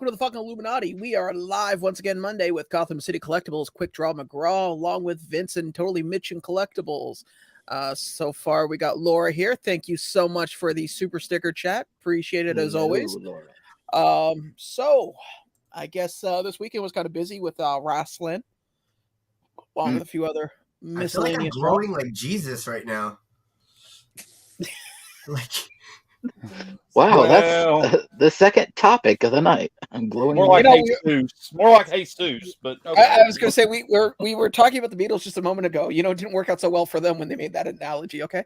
welcome to the Funko Illuminati. We are live once again Monday with Gotham City Collectibles, Quickdraw McGraw, along with Vince and Totally Mitchin Collectibles. So far, we got Laura here. Thank you so much for the super sticker chat. Appreciate it as always. Laura. So I guess this weekend was kind of busy with wrestling, along with a few other miscellaneous. I feel like I'm glowing like Jesus right now. Like. Wow, that's the second topic of the night. I'm glowing. More like Jesus. More like Jesus. But okay. I was going to say we were talking about the Beatles just a moment ago. You know, it didn't work out so well for them when they made that analogy. Okay.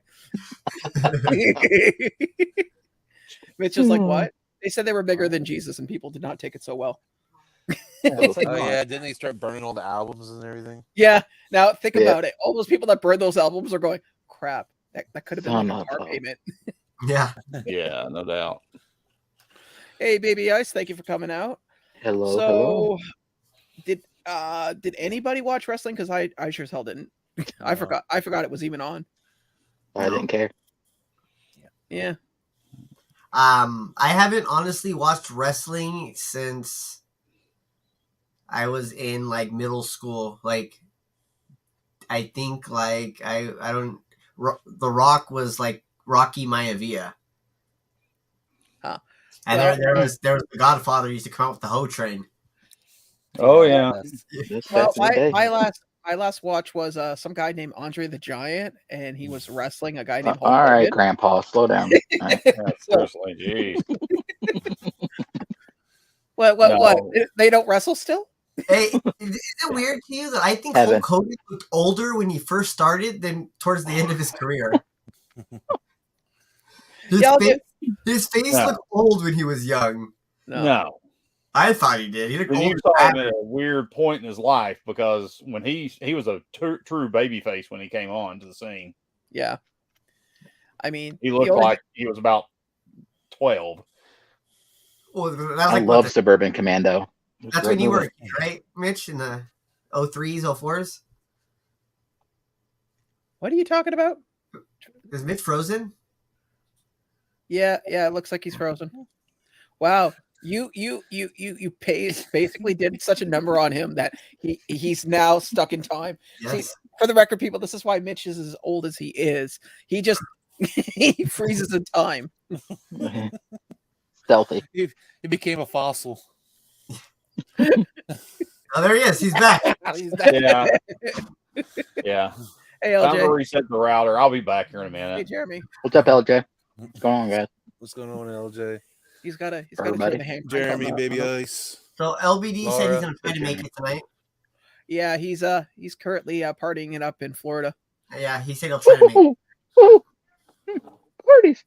Mitch was like, "What?" They said they were bigger than Jesus, and people did not take it so well. Oh yeah, didn't they start burning all the albums and everything? Yeah. Now think about it. All those people that burned those albums are going, "Crap, that could have been like a car payment." Yeah. Yeah, no doubt. Hey, Baby Ice, thank you for coming out. Hello. So, did anybody watch wrestling? Because I sure as hell didn't. I forgot it was even on. I didn't care. Yeah. I haven't honestly watched wrestling since I was in like middle school. Like, I think like I don't. The Rock was like Rocky Maivia. Huh. And there was the Godfather used to come out with the Ho Train. Oh yeah. Well, my last watch was some guy named Andre the Giant, and he was wrestling a guy named All right, Grandpa, slow down. Right. Seriously, geez. What? They don't wrestle still? Hey, is it weird to you that I think Hulk Hogan looked older when he first started than towards the end of his career? His face looked old when he was young. No. I thought he did. He looked old. You saw him at a weird point in his life because when he was a true baby face when he came on to the scene. Yeah. I mean, he looked like he was about 12. Well, I love Suburban Commando. That's when you were, right, Mitch, in the 03s, 04s? What are you talking about? Is Mitch frozen? Yeah, it looks like he's frozen. Wow, you basically did such a number on him that he's now stuck in time. Yes. See, for the record, people, this is why Mitch is as old as he is. He just he freezes in time. Stealthy. He became a fossil. Oh, there he is. He's back. Yeah. Yeah. Hey, LJ. I'm going to reset the router. I'll be back here in a minute. Hey, Jeremy. What's up, LJ? What's going on, guys? What's going on, LJ? He's got to turn the hand. Jeremy, Baby Ice. So LBD said he's going to try to make it tonight. Yeah, he's currently partying it up in Florida. Yeah, he said he'll try to make it. Parties.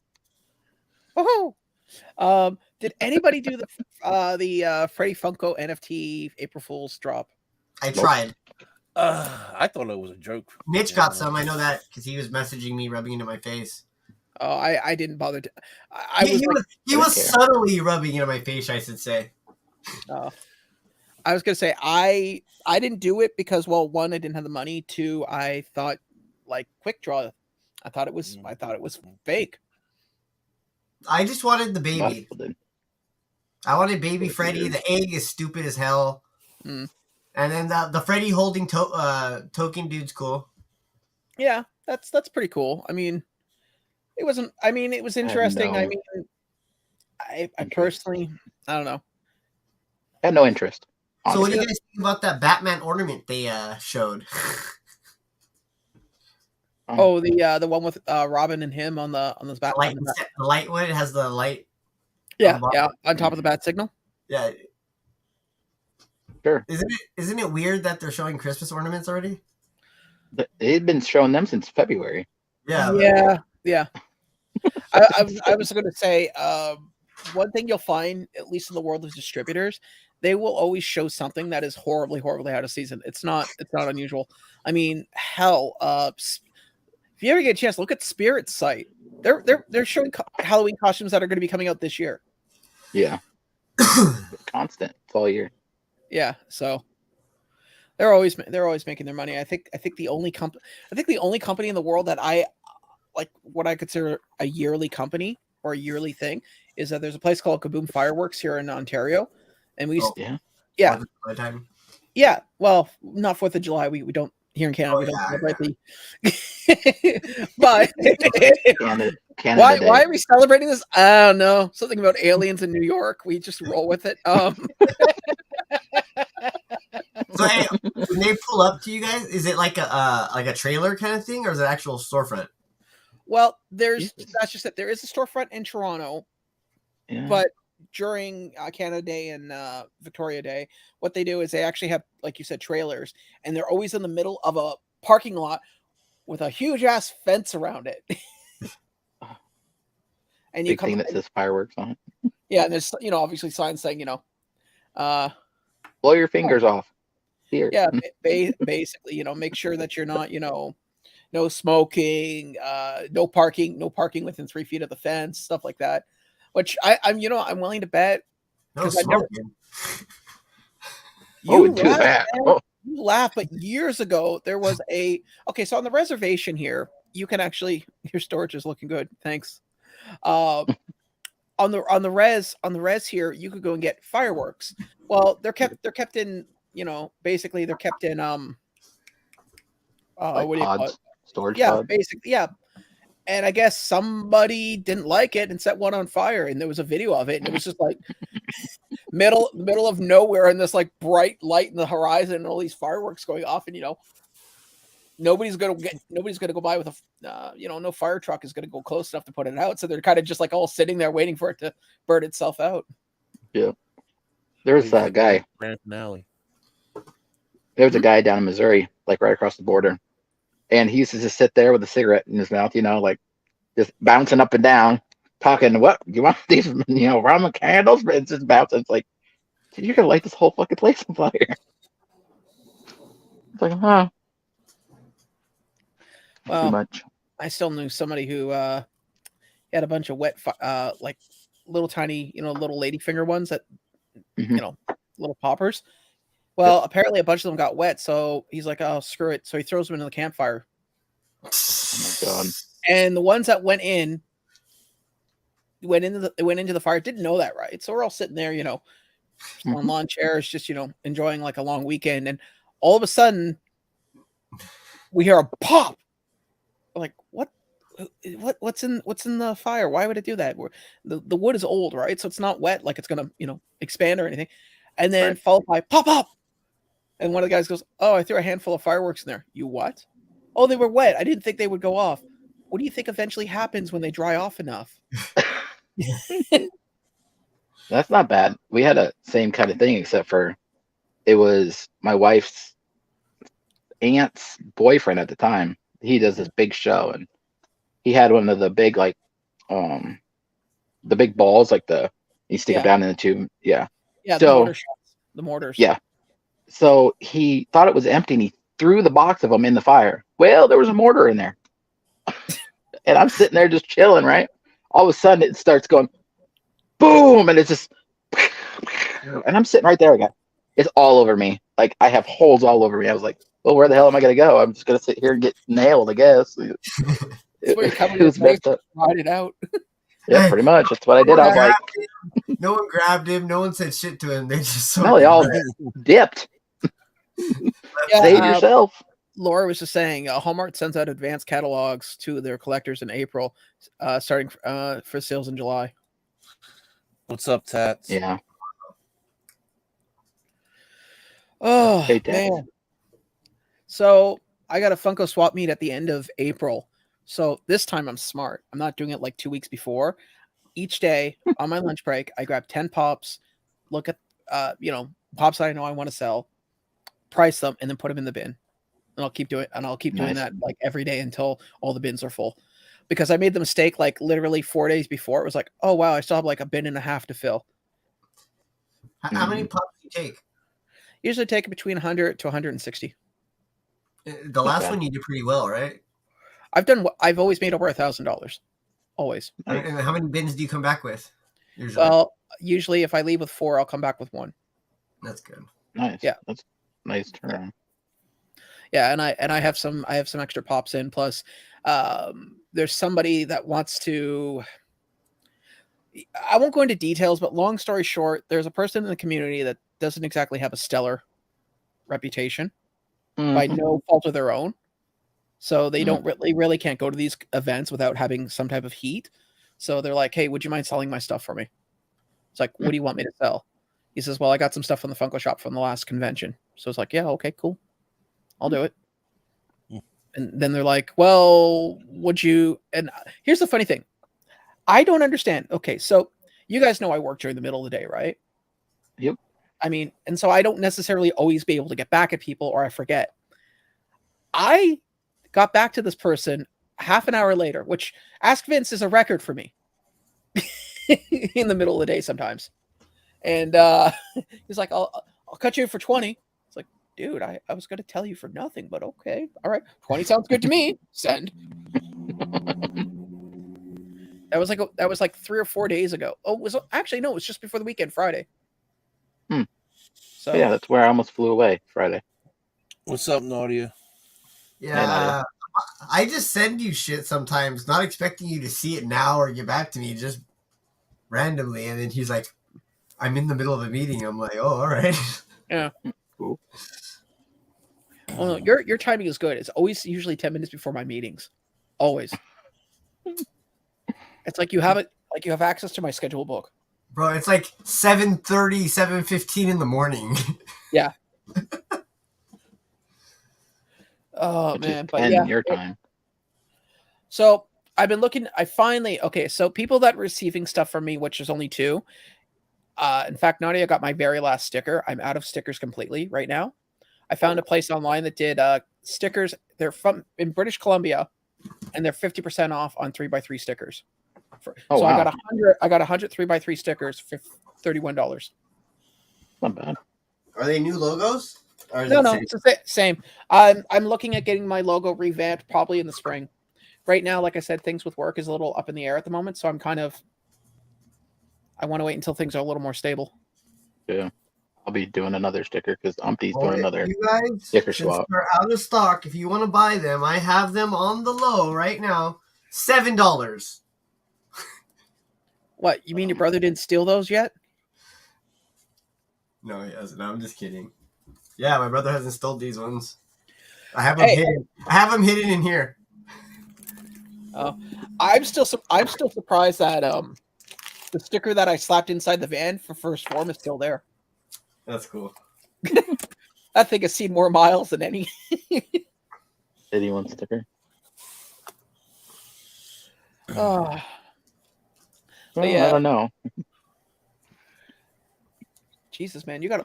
Oh. Did anybody do the Freddy Funko NFT April Fool's drop? I tried. I thought it was a joke. Mitch got some. I know that because he was messaging me, rubbing into my face. Oh, I didn't bother to. He was subtly rubbing into my face, I should say. I was gonna say I didn't do it because, well, one, I didn't have the money. Two, I thought like Quickdraw. I thought it was fake. I just wanted the baby. I wanted baby Freddy. The egg is stupid as hell. And then the Freddy holding token dude's cool. Yeah, that's pretty cool. I mean, it wasn't. I mean, it was interesting. I mean, I personally, I don't know. I had no interest. Honestly. So what do you guys think about that Batman ornament they showed? Oh, the one with Robin and him on this Batman. The light one. It has the light. Yeah, on top of the bat signal. Yeah. Sure. Isn't it weird that they're showing Christmas ornaments already? They've been showing them since February. Yeah. Yeah. I was going to say one thing you'll find, at least in the world of distributors, they will always show something that is horribly out of season. It's not unusual. I mean, hell, if you ever get a chance, look at Spirit's site. They're showing Halloween costumes that are going to be coming out this year. Yeah. Constant. It's all year. Yeah, so they're always making their money. I think the only company in the world that I like, what I consider a yearly company or a yearly thing, is that there's a place called Kaboom Fireworks here in Ontario, and we used, Yeah. yeah, 4th of July time. yeah. Well, not 4th of July. We don't here in Canada. Oh, We don't yeah, celebrate the. But Canada why Day. are we celebrating this? I don't know. Something about aliens in New York. We just roll with it. So hey, when they pull up to you guys, is it like a trailer kind of thing, or is it actual storefront? Well, that's just it. There is a storefront in Toronto, but during Canada Day and Victoria Day, what they do is they actually have, like you said, trailers, and they're always in the middle of a parking lot with a huge ass fence around it. And you big thing that says fireworks on it. Yeah, and there's obviously signs saying blow your fingers off. Here. Yeah, basically, make sure that you're not, no smoking, no parking within 3 feet of the fence, stuff like that. Which I'm willing to bet. No smoking. You laugh, but years ago there was so on the reservation here, you can actually, your storage is looking good. Thanks. On the res here, you could go and get fireworks. Well, they're kept in, basically they're kept in like what do you call it? Storage pods? Basically, yeah. And I guess somebody didn't like it and set one on fire, and there was a video of it, and it was just like middle of nowhere, and this like bright light in the horizon, and all these fireworks going off, and nobody's gonna go by with a no fire truck is gonna go close enough to put it out, so they're kind of just like all sitting there waiting for it to burn itself out. Yeah, there's a guy. Grand finale. There's a guy down in Missouri, like right across the border, and he used to just sit there with a cigarette in his mouth, like just bouncing up and down, talking. What you want these, Roman candles? It's just bouncing. It's like, dude, you're gonna light this whole fucking place on fire. It's like, huh? Well, too much. I still knew somebody who had a bunch of wet, like little tiny, little ladyfinger ones that, little poppers. Well, apparently a bunch of them got wet, so he's like, "Oh, screw it!" So he throws them into the campfire. Oh my god! And the ones that went into the fire didn't know that, right? So we're all sitting there, on lawn chairs, just enjoying like a long weekend, and all of a sudden we hear a pop. Like, what's in the fire? Why would it do that? The wood is old, right? So it's not wet, like it's gonna expand or anything. And then followed by pop. And one of the guys goes, "Oh, I threw a handful of fireworks in there." You what? Oh, they were wet. I didn't think they would go off. What do you think eventually happens when they dry off enough? That's not bad. We had a same kind of thing, except for it was my wife's aunt's boyfriend at the time. He does this big show, and he had one of the big, like, the big balls, like you stick it down in the tube. Yeah. Yeah. So, the mortars. Yeah. So he thought it was empty, and he threw the box of them in the fire. Well, there was a mortar in there. And I'm sitting there just chilling, right? All of a sudden it starts going boom, and it's just, and I'm sitting right there again. It's all over me. Like, I have holes all over me. I was like, well, where the hell am I going to go? I'm just going to sit here and get nailed, I guess. It was messed up. Ride it out. Yeah, pretty much. That's what I did. I was like, no one grabbed him. No one said shit to him. They just they all dipped. Save yourself. Laura was just saying, Hallmark sends out advanced catalogs to their collectors in April, starting for sales in July. What's up, Tats? Yeah. Oh, man. So I got a Funko swap meet at the end of April. So this time I'm smart. I'm not doing it like 2 weeks before. Each day on my lunch break, I grab 10 pops, look at, pops that I know I want to sell, price them, and then put them in the bin. And I'll keep doing that like every day until all the bins are full. Because I made the mistake like literally 4 days before. It was like, oh wow, I still have like a bin and a half to fill. How many pops do you take? Usually take it between 100 to 160. The last one you did pretty well, right? I've always made over $1,000. Always. And how many bins do you come back with? Usually? Well, usually if I leave with 4, I'll come back with 1. That's good. Nice. Yeah. That's nice turn. Yeah, and I have some extra pops in. Plus, there's somebody that wants to. I won't go into details, but long story short, there's a person in the community that doesn't exactly have a stellar reputation by no fault of their own. So they don't really can't go to these events without having some type of heat. So they're like, hey, would you mind selling my stuff for me? It's like, what do you want me to sell? He says, well, I got some stuff from the Funko shop from the last convention. So it's like, yeah, okay, cool. I'll do it. And then they're like, well, would you? And here's the funny thing. I don't understand. Okay, so you guys know I work during the middle of the day, right? Yep. I mean, and so I don't necessarily always be able to get back at people, or I forget. I got back to this person half an hour later, which Ask Vince is a record for me in the middle of the day sometimes. And he's like, I'll cut you for 20. It's like, dude, I was going to tell you for nothing, but okay. All right. 20 sounds good to me. Send. That was like 3 or 4 days ago. Oh, it was actually, no, it was just before the weekend, Friday. So yeah, that's where I almost flew away Friday. What's up, Nadia? Yeah, I just send you shit sometimes, not expecting you to see it now or get back to me, just randomly. And then he's like, I'm in the middle of a meeting. I'm like, oh, all right. Yeah. Cool. Oh, no, your timing is good. It's always usually 10 minutes before my meetings. Always. It's like you have it, like you have access to my schedule book. Bro, it's like 7:30, 7:15 in the morning. Yeah. Oh, Which man. is But 10 yeah. your time. So I've been looking. Okay. So people that are receiving stuff from me, which is only 2. In fact, Nadia got my very last sticker. I'm out of stickers completely right now. I found a place online that did stickers. They're from in British Columbia, and they're 50% off on 3x3 stickers. So wow. I got 100. I got 100 3x3 stickers for $31. Not bad. Are they new logos? Or is No, it no, same? it's the same. I'm looking at getting my logo revamped probably in the spring. Right now, like I said, things with work is a little up in the air at the moment, so I'm kind of. I want to wait until things are a little more stable. Yeah. I'll be doing another sticker because Umpty's Boy, doing another you guys, sticker since swap. they're out of stock, if you want to buy them, I have them on the low right now. $7. What, you mean your brother didn't steal those yet? No, he hasn't. I'm just kidding. Yeah, my brother hasn't stole these ones. I have them hidden. I have them hidden in here. I'm still surprised that the sticker that I slapped inside the van for First Form is still there. That's cool. That thing has seen more miles than any. Anyone sticker? Oh. Well, yeah. I don't know. Jesus, man, you gotta.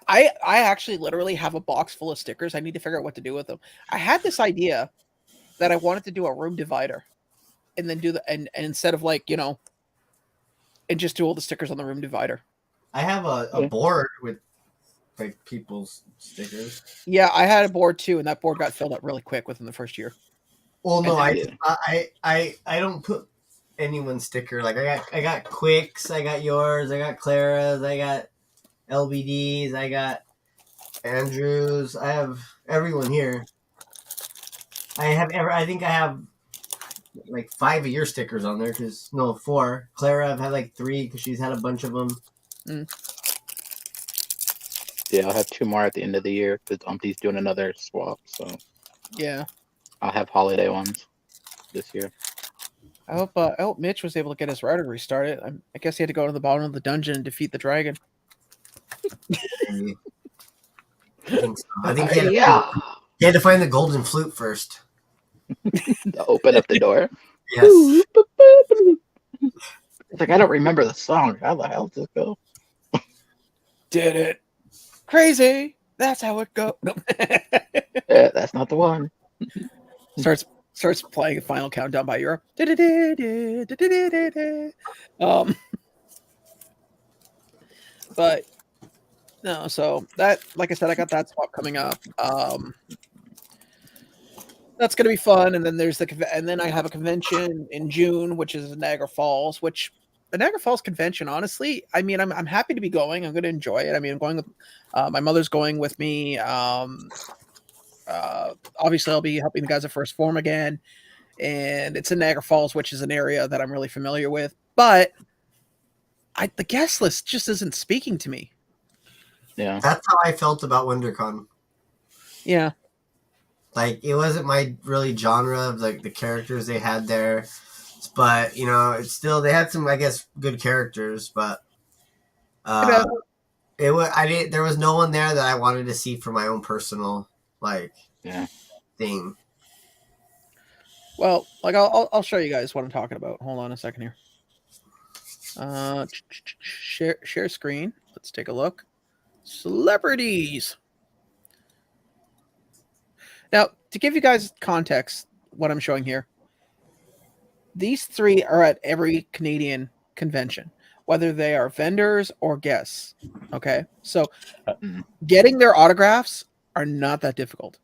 I actually literally have a box full of stickers. I need to figure out what to do with them. I had this idea that I wanted to do a room divider, and then do and instead of and just do all the stickers on the room divider. I have a board with like people's stickers. Yeah, I had a board too, and that board got filled up really quick within the first year. Well, no, I don't put anyone's sticker. Like I got Quicks, I got yours, I got Clara's, I got LBD's, I got Andrew's. I have everyone here. I think I have like 5 of your stickers on there. 4. Clara, I've had like 3 because she's had a bunch of them. Yeah, I'll have 2 more at the end of the year because Umpty's doing another swap. So yeah, I'll have holiday ones this year. I hope Mitch was able to get his router restarted. I guess he had to go to the bottom of the dungeon and defeat the dragon. I think he had to find the golden flute first. To open up the door. Yes. It's like I don't remember the song. How the hell does it go? Did it. Crazy. That's how it goes. No. Yeah, that's not the one. Starts playing a Final Countdown by Europe. But no, so that, like I said, I got that swap coming up. That's gonna be fun. And then then I have a convention in June, which is in Niagara Falls. Which the Niagara Falls convention, honestly, I mean, I'm happy to be going. I'm going to enjoy it. I mean, I'm going with my mother's going with me. Obviously, I'll be helping the guys at First Form again, and it's in Niagara Falls, which is an area that I'm really familiar with. But the guest list just isn't speaking to me. Yeah. That's how I felt about WonderCon. Yeah. Like, it wasn't my really genre of like the characters they had there, but you know, it's still they had some, I guess, good characters, but it was there was no one there that I wanted to see for my own personal thing. Well, like I'll show you guys what I'm talking about. Hold on a second here. Share screen. Let's take a look. Celebrities. Now, to give you guys context, what I'm showing here, these three are at every Canadian convention, whether they are vendors or guests. Okay, so getting their autographs are not that difficult.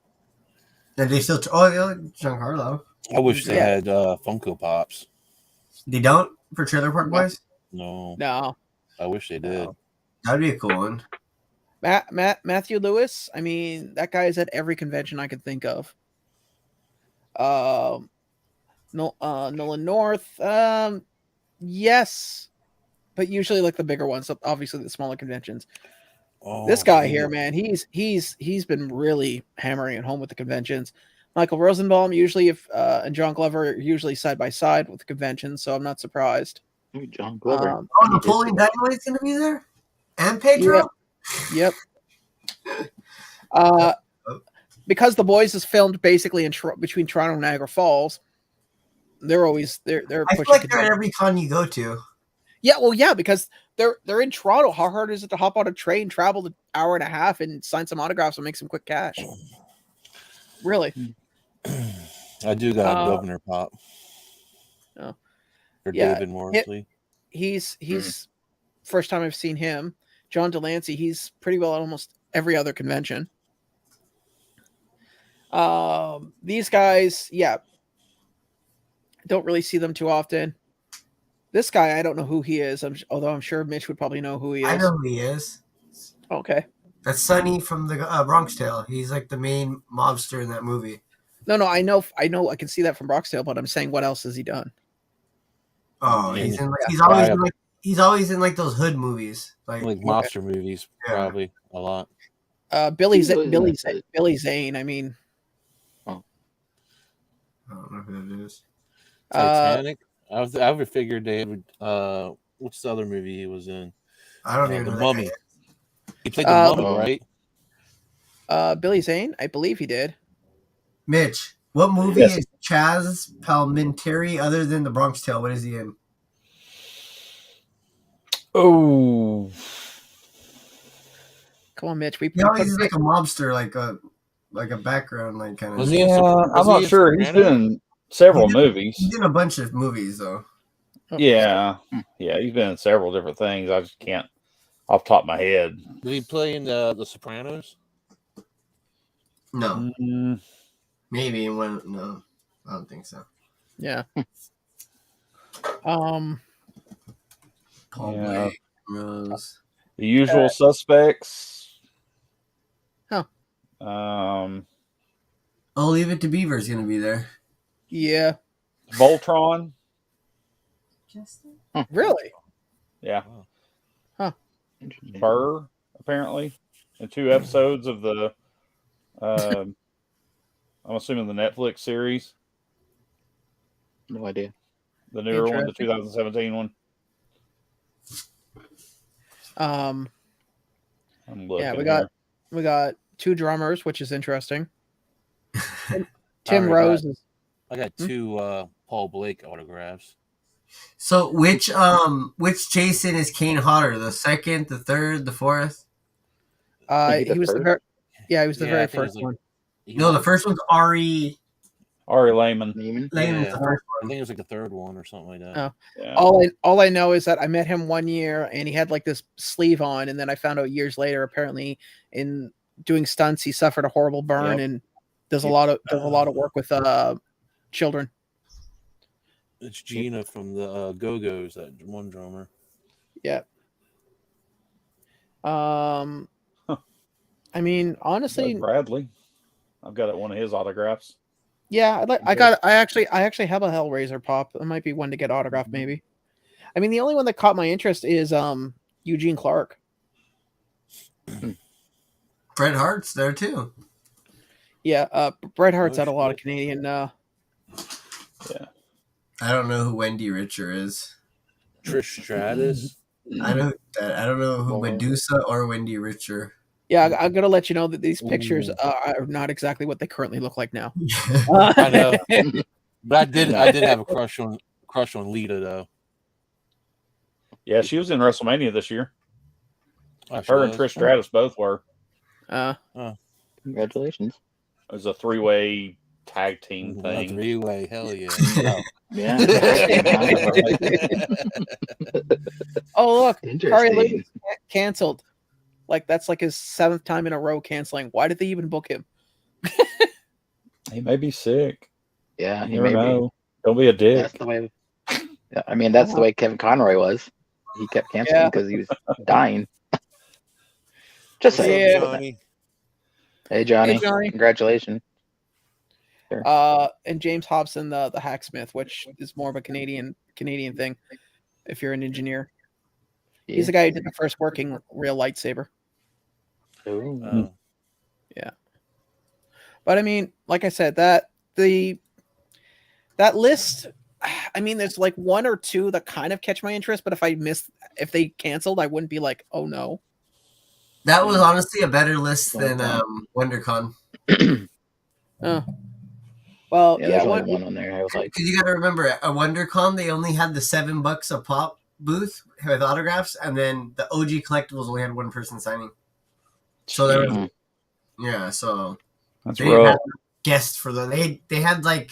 And they still Giancarlo. I wish they had Funko Pops. They don't for Trailer Park Boys? No. I wish they did. That'd be a cool one. Matthew Lewis, I mean, that guy is at every convention I could think of. Nolan North, yes, but usually like the bigger ones, obviously the smaller conventions. This guy here, man, he's been really hammering it home with the conventions. Michael Rosenbaum, usually and John Glover are usually side by side with the conventions, so I'm not surprised. John Glover. Napoleon Dynamite's gonna be there, and Pedro. Yep. Because The Boys is filmed basically in between Toronto and Niagara Falls, they're always they're. I feel like they're at every con you go to. Yeah, well, yeah, because they're in Toronto. How hard is it to hop on a train, travel an hour and a half, and sign some autographs and make some quick cash? Really? I do got a Governor Pop. Oh, or David Morsley. He's first time I've seen him. John Delancey, he's pretty well at almost every other convention. These guys, don't really see them too often. This guy, I don't know who he is. Although I'm sure Mitch would probably know who he is. I know who he is. Okay. That's Sonny from the Bronx Tale. He's like the main mobster in that movie. No, I know. I can see that from Bronx Tale, but I'm saying, what else has he done? Oh, he's always in like those hood movies, like monster movies, probably a lot. Billy Zane. I mean, I don't know who that is. Titanic. I would figure they would. What's the other movie he was in? I don't even know. The Mummy. He played the Mummy, right? Billy Zane, I believe he did. Mitch, what movie is Chaz Palminteri other than The Bronx Tale? What is he in? Oh, come on, Mitch. He always is like a mobster, like a background, like kind of. I'm not sure. He's been in several movies. He's in a bunch of movies, though. Yeah, he's been in several different things. I just can't off the top of my head. Did he play in The Sopranos? No. Maybe when no, I don't think so. Yeah. Paul Blake, Rose. The Usual Suspects. Huh. I'll Leave It to Beaver is going to be there. Yeah. Voltron. Really? Yeah. Huh. Burr, apparently, in 2 episodes of the. I'm assuming the Netflix series. No idea. The newer one, the 2017 one. I'm looking. We got 2 drummers, which is interesting. Tim Rose is. I got 2 Paul Blake autographs. So which Jason is Kane Hodder? The second, the third, the fourth? He was the very first one. No, the first one's Ari Lehman. Lehman's the first one. I think it was like the third one or something like that. Oh. Yeah. All I know is that I met him one year and he had like this sleeve on, and then I found out years later, apparently in doing stunts, he suffered a horrible burn and does a lot of work with children. It's Gina from the Go-Go's, that one drummer. Yeah. I mean, honestly, Bradley. I've got one of his autographs. Yeah, I actually have a Hellraiser pop. It might be one to get autographed, maybe. I mean, the only one that caught my interest is Eugene Clark. Bret Hart's there too. Yeah, Bret Hart's had a lot of Canadian. Yeah. I don't know who Wendy Richer is. Trish Stratus. I don't know who Medusa or Wendy Richer. Yeah, I'm gonna let you know that these pictures Ooh. are not exactly what they currently look like now. I know, but I did have a crush on Lita though. Yeah, she was in WrestleMania this year. Oh, she Her and was? Trish Stratus both were. Congratulations. It was a 3-way tag team thing. 3-way, hell yeah. Oh, yeah. Oh look, Kari Interesting. Lewis canceled. Like that's like his 7th time in a row canceling. Why did they even book him? He may be sick. Yeah, he You may never be. know. Don't be a dick. That's the way. Yeah, I mean, that's the way Kevin Conroy was. He kept canceling because he was dying. Just What's saying. up, Johnny? Hey, Johnny. Hey, Johnny. Congratulations. And James Hobson, the hacksmith, which is more of a Canadian thing. If you're an engineer, he's the guy who did the first working real lightsaber. Ooh. Yeah, but I mean, like I said, that list. I mean, there's like 1 or 2 that kind of catch my interest, but if they canceled, I wouldn't be like, oh no. That was honestly a better list than WonderCon. Well, Yeah, there's only one on there. I was like, Because you got to remember, at WonderCon they only had the $7 a pop booth with autographs, and then the OG collectibles only had 1 person signing. So there was, so That's they rough. had guests for they had like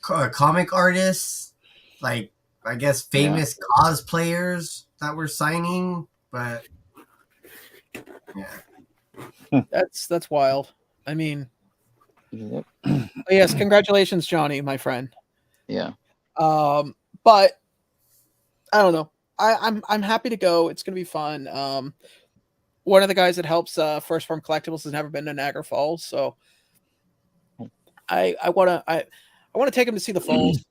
comic artists, like I guess famous cosplayers that were signing, but yeah, that's wild. I mean, yep. yes, congratulations, Johnny, my friend. Yeah. But I don't know. I'm happy to go. It's gonna be fun. One of the guys that helps First Form Collectibles has never been to Niagara Falls, so I want to take him to see the falls.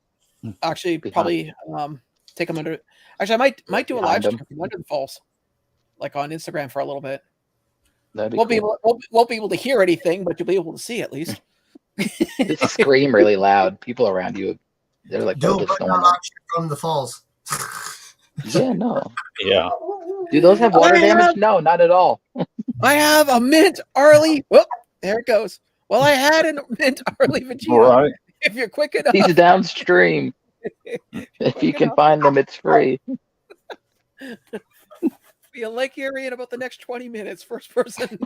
Actually, probably take him under. Actually, I might do a live stream from under the falls, like on Instagram for a little bit. That'd be won't be able to hear anything, but you'll be able to see at least. Just scream really loud. People around you, they're like, Don't just run out from the falls. Yeah, no. Yeah. Do those have water damage? No, not at all. I have a mint Arlie. Well, there it goes. Well, I had a mint Arlie Vegeta. Right. If you're quick enough. He's downstream. If you can find them, it's free. Feel like you're in about the next 20 minutes. First person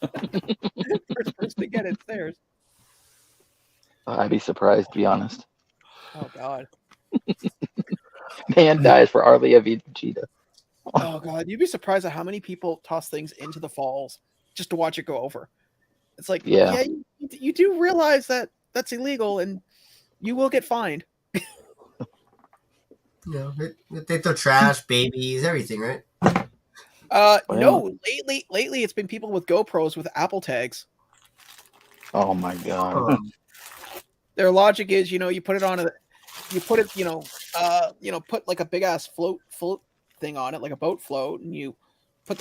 to get it's theirs. I'd be surprised, to be honest. Oh God. Man dies for Arlie Vegeta. Oh God, you'd be surprised at how many people toss things into the falls just to watch it go over. It's like, yeah, you do realize that that's illegal and you will get fined. They throw trash, babies, everything, right? No, lately it's been people with GoPros with Apple tags. Oh my God. Their logic is, you put it on put like a big ass float thing on it, like a boat float, and you put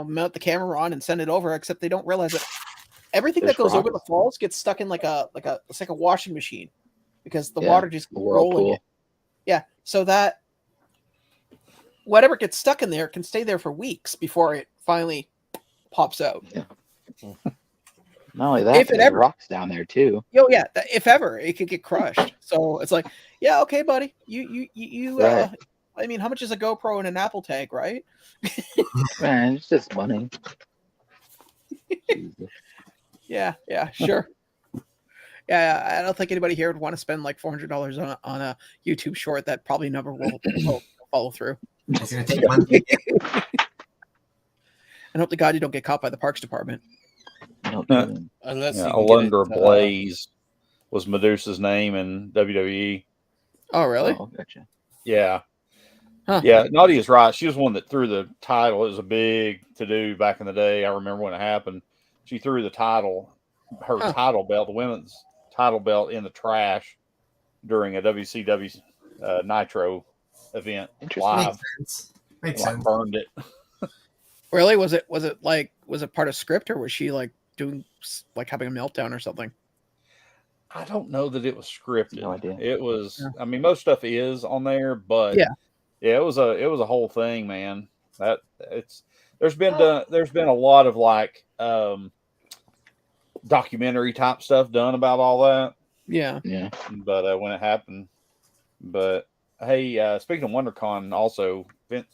mount the camera on and send it over, except they don't realize that everything that goes over the falls gets stuck in it's like a washing machine because the water just rolling it. Yeah. So that whatever gets stuck in there can stay there for weeks before it finally pops out. Yeah. Not only that, there's rocks down there too. Yeah, if ever it could get crushed. So it's like, yeah, okay, buddy. You right. I mean, how much is a GoPro and an Apple tag, right? Man, it's just money. Yeah, sure. Yeah, I don't think anybody here would want to spend like $400 on a YouTube short that probably never will follow through. It's gonna take money. And hope to God you don't get caught by the Parks Department. Unless Alundra Blaze was Medusa's name in WWE. Oh, really? Oh, gotcha. Yeah. Huh. Yeah, Nadia's right. She was one that threw the title. It was a big to-do back in the day. I remember when it happened. She threw the title, title belt, the women's title belt, in the trash during a WCW Nitro event Interesting. live. Makes sense. Makes Like sense. burned it. Really? Was it part of script, or was she like doing like having a meltdown or something? I don't know that it was scripted. No idea. It was. Yeah. I mean, most stuff is on there, but Yeah. it was a whole thing, man. That it's there's been a lot of like documentary type stuff done about all that. Yeah. Yeah. But when it happened, but hey, speaking of WonderCon, also Vince,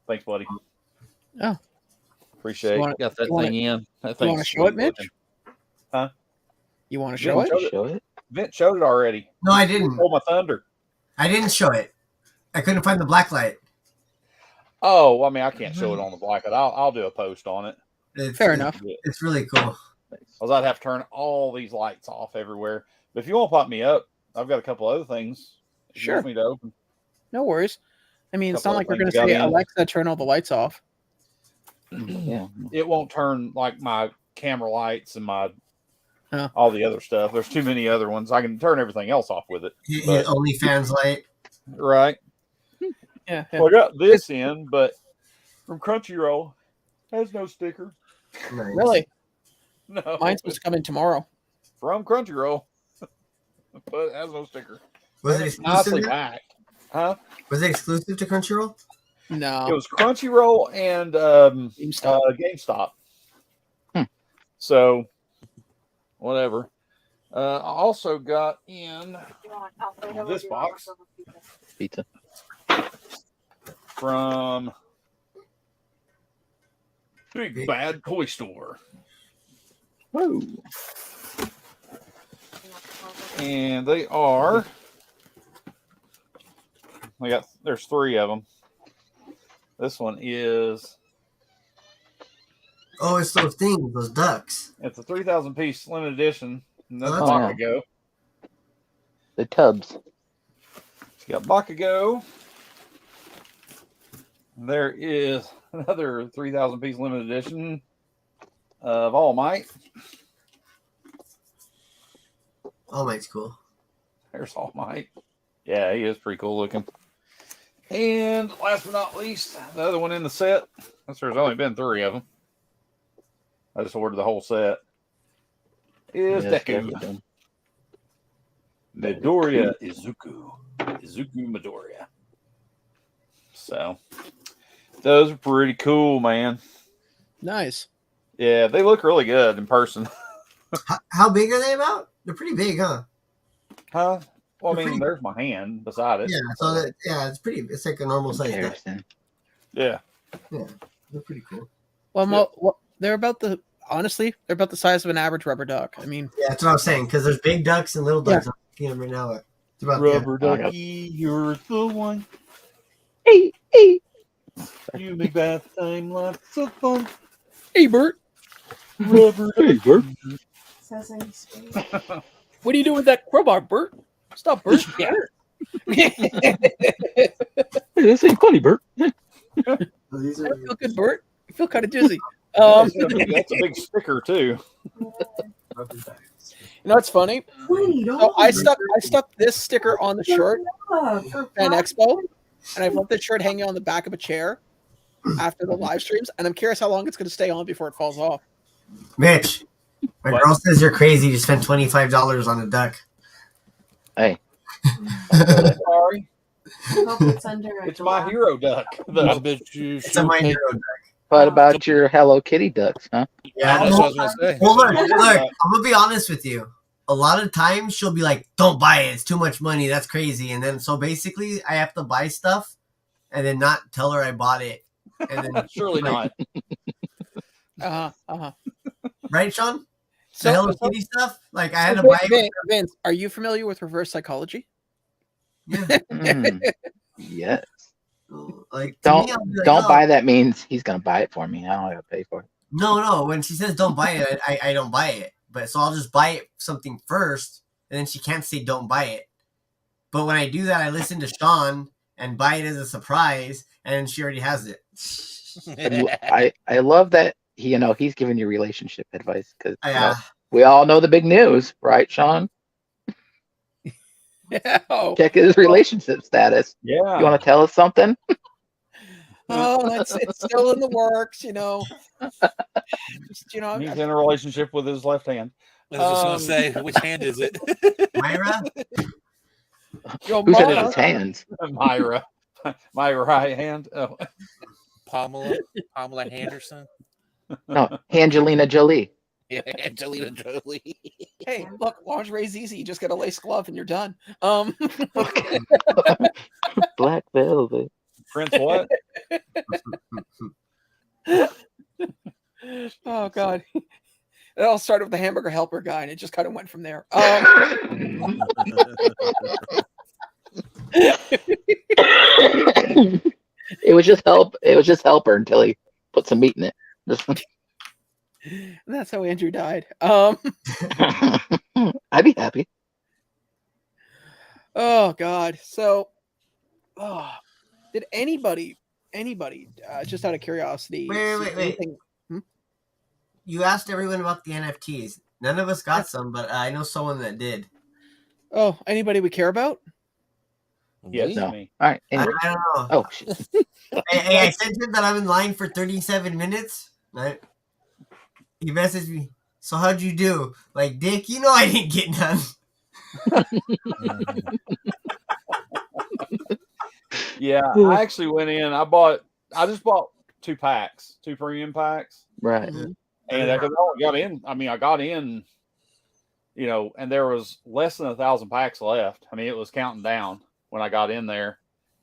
thanks, buddy. Oh. Appreciate You wanna- got that you wanna- thing in. That You thing's want to show it, sweet Mitch? looking. Huh? You want to show Vince it? showed it. Show it. Vince showed it already. No, I didn't. Stole my thunder. I didn't show it. I couldn't find the black light. Oh, I mean, I can't show it on the black. I'll do a post on it. Fair enough. It's really cool. Because I'd have to turn all these lights off everywhere. But if you want to pop me up, I've got a couple other things. If you want me to open. No worries. I mean, it's Couple not like of we're going to things say, got in. Alexa, turn all the lights off. Yeah. It won't turn like my camera lights and my Huh. all the other stuff. There's too many other ones. I can turn everything else off with it. His OnlyFans light. Right. Yeah. Well, I got this in, but from Crunchyroll has no sticker. Nice. Really? No. Mine's supposed to come in tomorrow. From Crunchyroll, but it has no sticker. Was it It's nicely exclusive? packed. Huh? Was it exclusive to Crunchyroll? No. It was Crunchyroll and GameStop. GameStop. Hmm. So, whatever. I also got in this box Pizza. from Big Bad Toy Store. Whoa. And they are. There's 3 of them. This one is. Oh, it's those things, those ducks. It's a 3,000 piece limited edition. And that's Oh, Bakugo. The tubs. It's got Bakugo. There is another 3,000 piece limited edition of All Might. All Might's cool. There's All Might. Yeah, he is pretty cool looking. And last but not least, the other one in the set. Since there's only been 3 of them. I just ordered the whole set. Is Yes, Deku. definitely. Midoriya Izuku. Izuku Midoriya. So, those are pretty cool, man. Nice. Yeah, they look really good in person. How big are they about? They're pretty big, huh? Huh? Well, I They're mean, pretty- there's my hand beside it. Yeah, so that it's pretty. It's like a normal size duck. Comparison. Yeah. They're pretty cool. Well, they're about the size of an average rubber duck. I mean, Yeah, that's what I was saying. Because there's big ducks and little ducks. I'm looking at them right now. It's about Rubber Oh, I got- ducky, you're the one. Hey. You make bath time lots of fun. hey, Bert, Rubber Hey, Bert. what are you doing with that crowbar, Bert? Stop, Bert. Hey, this ain't funny, Bert. These I are feel good, Bert. I feel kind of dizzy. That's a big sticker too. rubber ducks. You know what's funny? So I stuck this sticker on the shirt for Fan Expo, and I've left the shirt hanging on the back of a chair after the live streams, and I'm curious how long it's going to stay on before it falls off. Mitch, my What? girl says you're crazy to spend $25 on a duck. Hey. Sorry. It's under a It's my glass. hero duck. I bet you It's a should My pay. Hero duck. What about your Hello Kitty ducks, huh? Yeah, That's what I was gonna say. well, look, I'm gonna be honest with you. A lot of times she'll be like, "Don't buy it; it's too much money. That's crazy." And then so basically, I have to buy stuff, and then not tell her I bought it, and then Surely not. right, Sean? The So, Hello Kitty stuff. Like I had to so buy Vince, are you familiar with reverse psychology? it. Mm, yes. Like to Don't me, I'll be like, don't "Oh, buy that means he's gonna buy it for me. I don't have to pay for it. No. When she says don't buy it, I don't buy it. But so I'll just buy it something first, and then she can't say don't buy it. But when I do that, I listen to Sean and buy it as a surprise, and she already has it. I love that he's giving you relationship advice because Yeah. we all know the big news, right, Sean? Oh, Check his relationship status. Yeah. You want to tell us something? oh, it's still in the works, Just He's in a relationship with his left hand. I was just gonna say, which hand is it? Myra? Who's in his hands? Myra. My right hand. Oh. Pamela Henderson. No, Angelina Jolie. Yeah, Angelina Jolie. Hey, look, lingerie's easy. You just got a lace glove and you're done. Black velvet. Prince what? Oh God. It all started with the hamburger helper guy, and it just kind of went from there. It was just helper until he put some meat in it. And that's how Andrew died. I'd be happy. Oh God. So, did anybody, just out of curiosity, Wait. anything- You asked everyone about the NFTs. None of us got some, but I know someone that did. Oh, anybody we care about? Yes, No. me. All right. I Anyway. don't know. Oh shit. Hey, I sent him that I'm in line for 37 minutes. Right? He messaged me. So how'd you do? Like, Dick, you know I didn't get none. Yeah, I actually went in. I just bought 2 packs, 2 premium packs. Right. Mhm. And I got in. I mean, I got in, and there was less than 1,000 packs left. I mean, it was counting down when I got in there.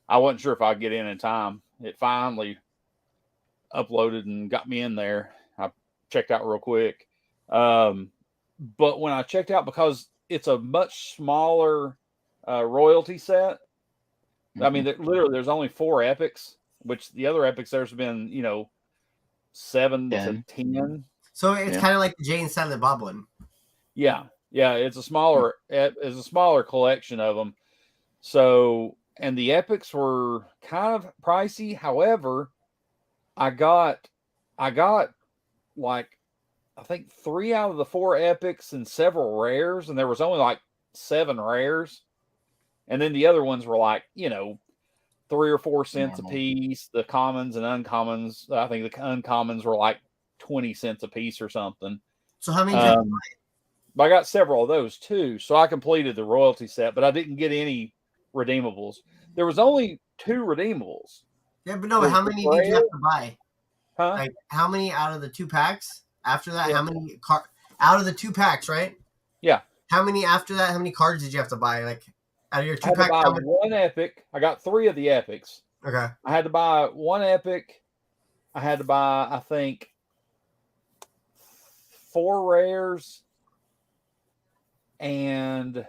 I wasn't sure if I'd get in time. It finally uploaded and got me in there. I checked out real quick. But when I checked out, because it's a much smaller royalty set, I mean, literally, there's only 4 epics, which the other epics, there's been, 7 to 10. So it's kind of like the Jay and Silent Bob one. Yeah, it's a smaller collection of them. So, and the epics were kind of pricey. However, I got like, I think 3 out of the 4 epics and several rares, and there was only like 7 rares, and then the other ones were like 3 or 4 cents a piece. The commons and uncommons, I think the uncommons were like 20 cents a piece or something. So how many did you buy? I got several of those too. So I completed the royalty set, but I didn't get any redeemables. There was only 2 redeemables. Yeah, but no, how many did you have to buy? Huh? Like, how many out of the 2 packs? After that, how many out of the 2 packs, right? Yeah. How many after that? How many cards did you have to buy? Like, out of your 2 I had packs? to buy 1 epic. I got 3 of the epics. Okay. I had to buy 1 epic. I had to buy, I think, 4 rares. And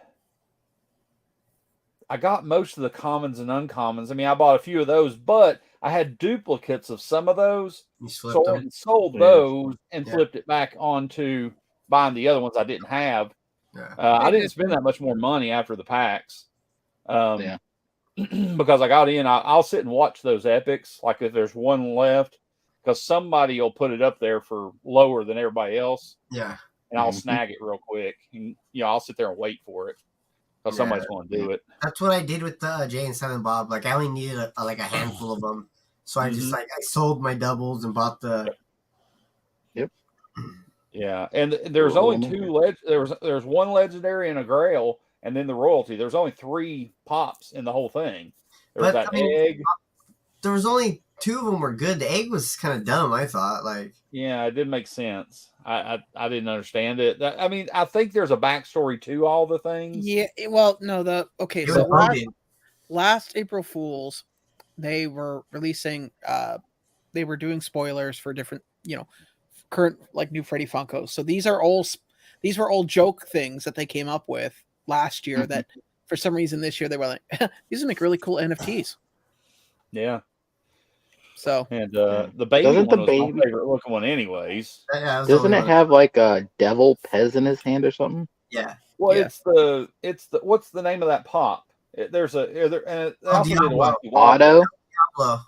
I got most of the commons and uncommons. I mean, I bought a few of those, but I had duplicates of some of those. So I went and sold those and flipped it back onto buying the other ones I didn't have. Yeah. I didn't spend that much more money after the packs. Because I got in, I'll sit and watch those epics. Like if there's one left, because somebody will put it up there for lower than everybody else. Yeah. And I'll snag it real quick. And, I'll sit there and wait for it because somebody's going to do it. That's what I did with the Jay and Silent Bob. Like I only needed a handful of them. So I just I sold my doubles and bought the. Yep. Yeah. And there's only 2 there's 1 legendary and a grail. And then the royalty, there's only 3 pops in the whole thing. There was egg. There was only 2 of them were good. The egg was kind of dumb, I thought. Like, yeah, it didn't make sense. I didn't understand it. I mean, I think there's a backstory to all the things. Yeah. Well, no. So last April Fools, they were releasing. They were doing spoilers for different, current like new Freddy Funkos. So these were old joke things that they came up with last year that for some reason this year they were like, these would make really cool NFTs. Yeah. So and the baby one was my favorite looking one, anyways. Doesn't it have like a devil Pez in his hand or something? Yeah. Well, it's the what's the name of that pop? There's a Auto. Diablo.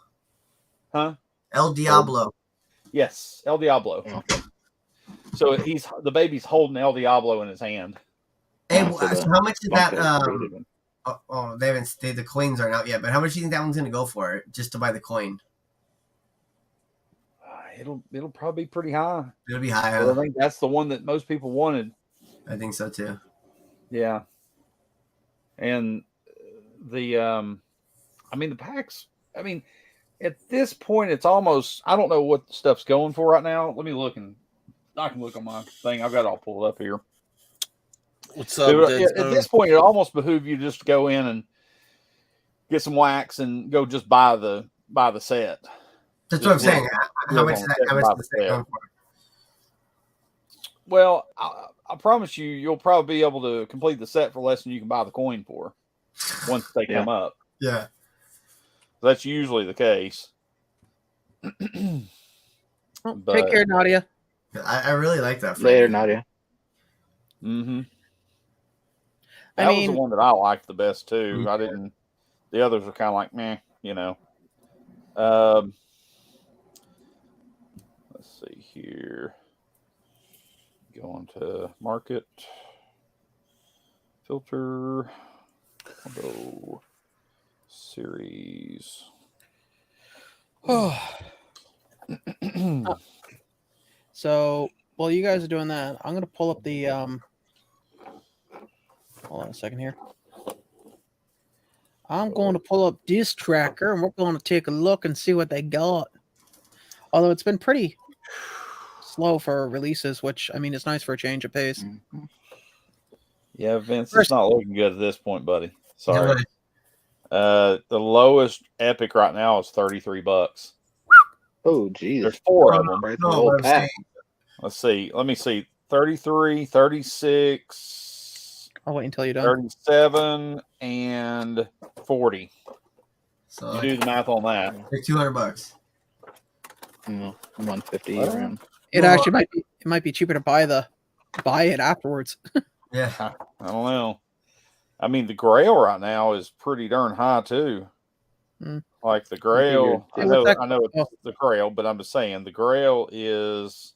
Huh? El Diablo. Yes, El Diablo. Okay. So the baby's holding El Diablo in his hand. Hey, so how much is that? Oh, they haven't. The coins aren't out yet. But how much do you think that one's gonna go for just to buy the coin? It'll probably be pretty high. It'll be high. But I think that's the one that most people wanted. I think so too. Yeah. And the the packs. I mean, at this point, it's almost. I don't know what the stuff's going for right now. Let me look and I can look on my thing. I've got it all pulled up here. What's up? At this point, it almost behooves you just to go in and get some wax and go just buy the set. That's what I'm saying. How much is the set going for? Well, I promise you'll probably be able to complete the set for less than you can buy the coin for once they come up. Yeah. That's usually the case. Take care, Nadia. I really like that. Later, Nadia. Mm-hmm. That was the one that I liked the best too. I didn't. The others are kind of like meh, you know. Let's see here. Go to market filter. I'll go series. So while you guys are doing that, I'm gonna pull up the hold on a second here. I'm going to pull up this tracker and we're going to take a look and see what they got. Although it's been pretty slow for releases, which I mean it's nice for a change of pace. Mm-hmm. Yeah, Vince, it's not looking good at this point, buddy. Sorry. The lowest epic right now is $33. Oh, geez. There's 4 of them. Right, the whole pack. Let's see. Let me see. 33, 36. I'll wait until you're done. 37 and 40. So you do the math on that. Like $200. 150 around. It actually might be cheaper to buy it afterwards. Yeah. I don't know. I mean, the Grail right now is pretty darn high too. Like the Grail, I know it's the Grail, but I'm just saying the Grail is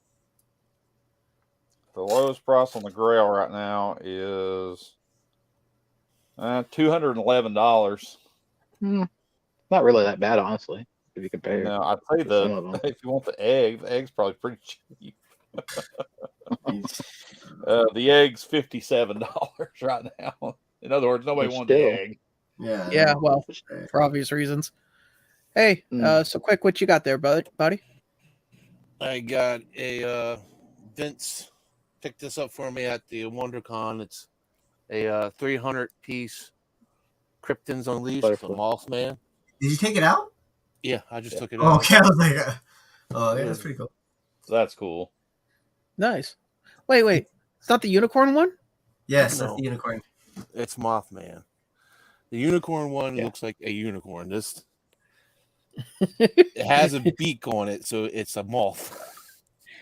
the lowest price on the Grail right now is $211. Not really that bad, honestly, if you compare. No, I'd say if you want the egg's probably pretty cheap. The egg's $57 right now. In other words, nobody wants the egg. Yeah, well, for obvious reasons. Hey, so quick, what you got there, buddy? I got a Vince picked this up for me at the WonderCon. It's a 300-piece Krypton's Unleashed, the Mothman. Did you take it out? Yeah, I just took it out. Okay, I was like, that's pretty cool. That's cool. Nice. Wait. It's not the unicorn one? Yes, that's the unicorn. It's Mothman. The unicorn one looks like a unicorn. It has a beak on it, so it's a moth.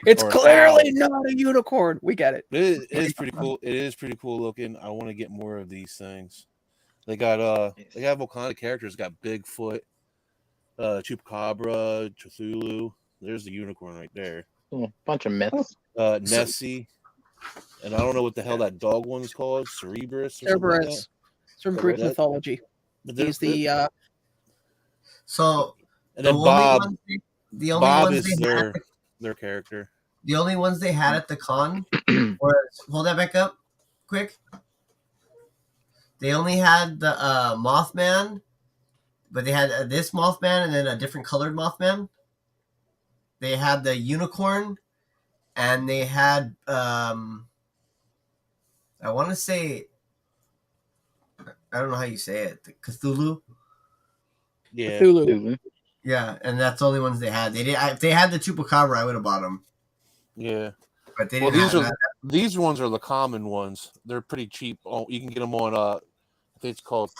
It's clearly not a unicorn. We get it. It is pretty cool. It is pretty cool looking. I want to get more of these things. They got they have all kinds of characters. Got Bigfoot, Chupacabra, Cthulhu. There's the unicorn right there. Bunch of myths. Nessie. And I don't know what the hell that dog one's called. Cerberus. Cerberus. It's from Greek mythology. He's the So and then Bob. The only Bob ones is their character. The only ones they had at the con was hold that back up quick. They only had the Mothman, but they had this Mothman and then a different colored Mothman. They had the unicorn, and they had I want to say, I don't know how you say it, the Cthulhu. Yeah, Cthulhu. Yeah, and that's the only ones they had. They did. If they had the Chupacabra, I would have bought them. Yeah, but they didn't. These ones are the common ones. They're pretty cheap. Oh, you can get them on I think it's called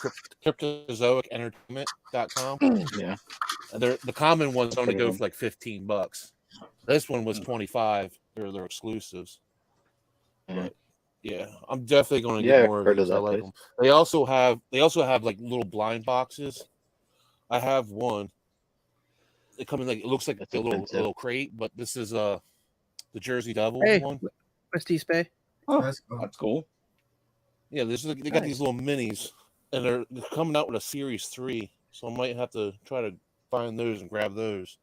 CryptozoicEntertainment.com. Yeah, and the common ones only go for like $15. This one was $25. They're exclusives. But yeah, I'm definitely going to get more of these. I like them. They also have like little blind boxes. I have one. They come in like it looks like a little crate, but this is the Jersey Devil one. West East Bay. Oh, that's cool. Yeah, they got these little minis. and they're coming out with a Series 3, so I might have to try to find those and grab those.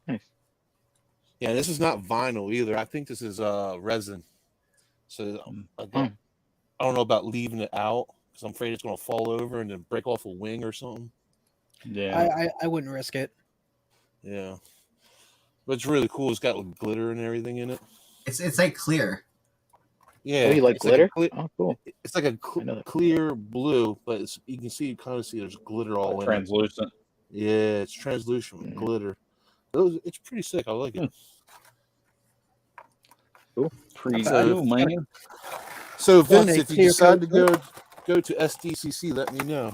Nice. Yeah, this is not vinyl either. I think this is resin. So I don't know about leaving it out because I'm afraid it's going to fall over and then break off a wing or something. Yeah, I wouldn't risk it. Yeah, but it's really cool. It's got like glitter and everything in it. It's like clear. Yeah, you like glitter? Oh, cool. It's like a clear blue, but you can kind of see there's glitter all in it. Translucent. Yeah, it's translucent with glitter. It's pretty sick. I like it. Cool. Pretty cool, man. So Vince, if you decide to go to SDCC, let me know.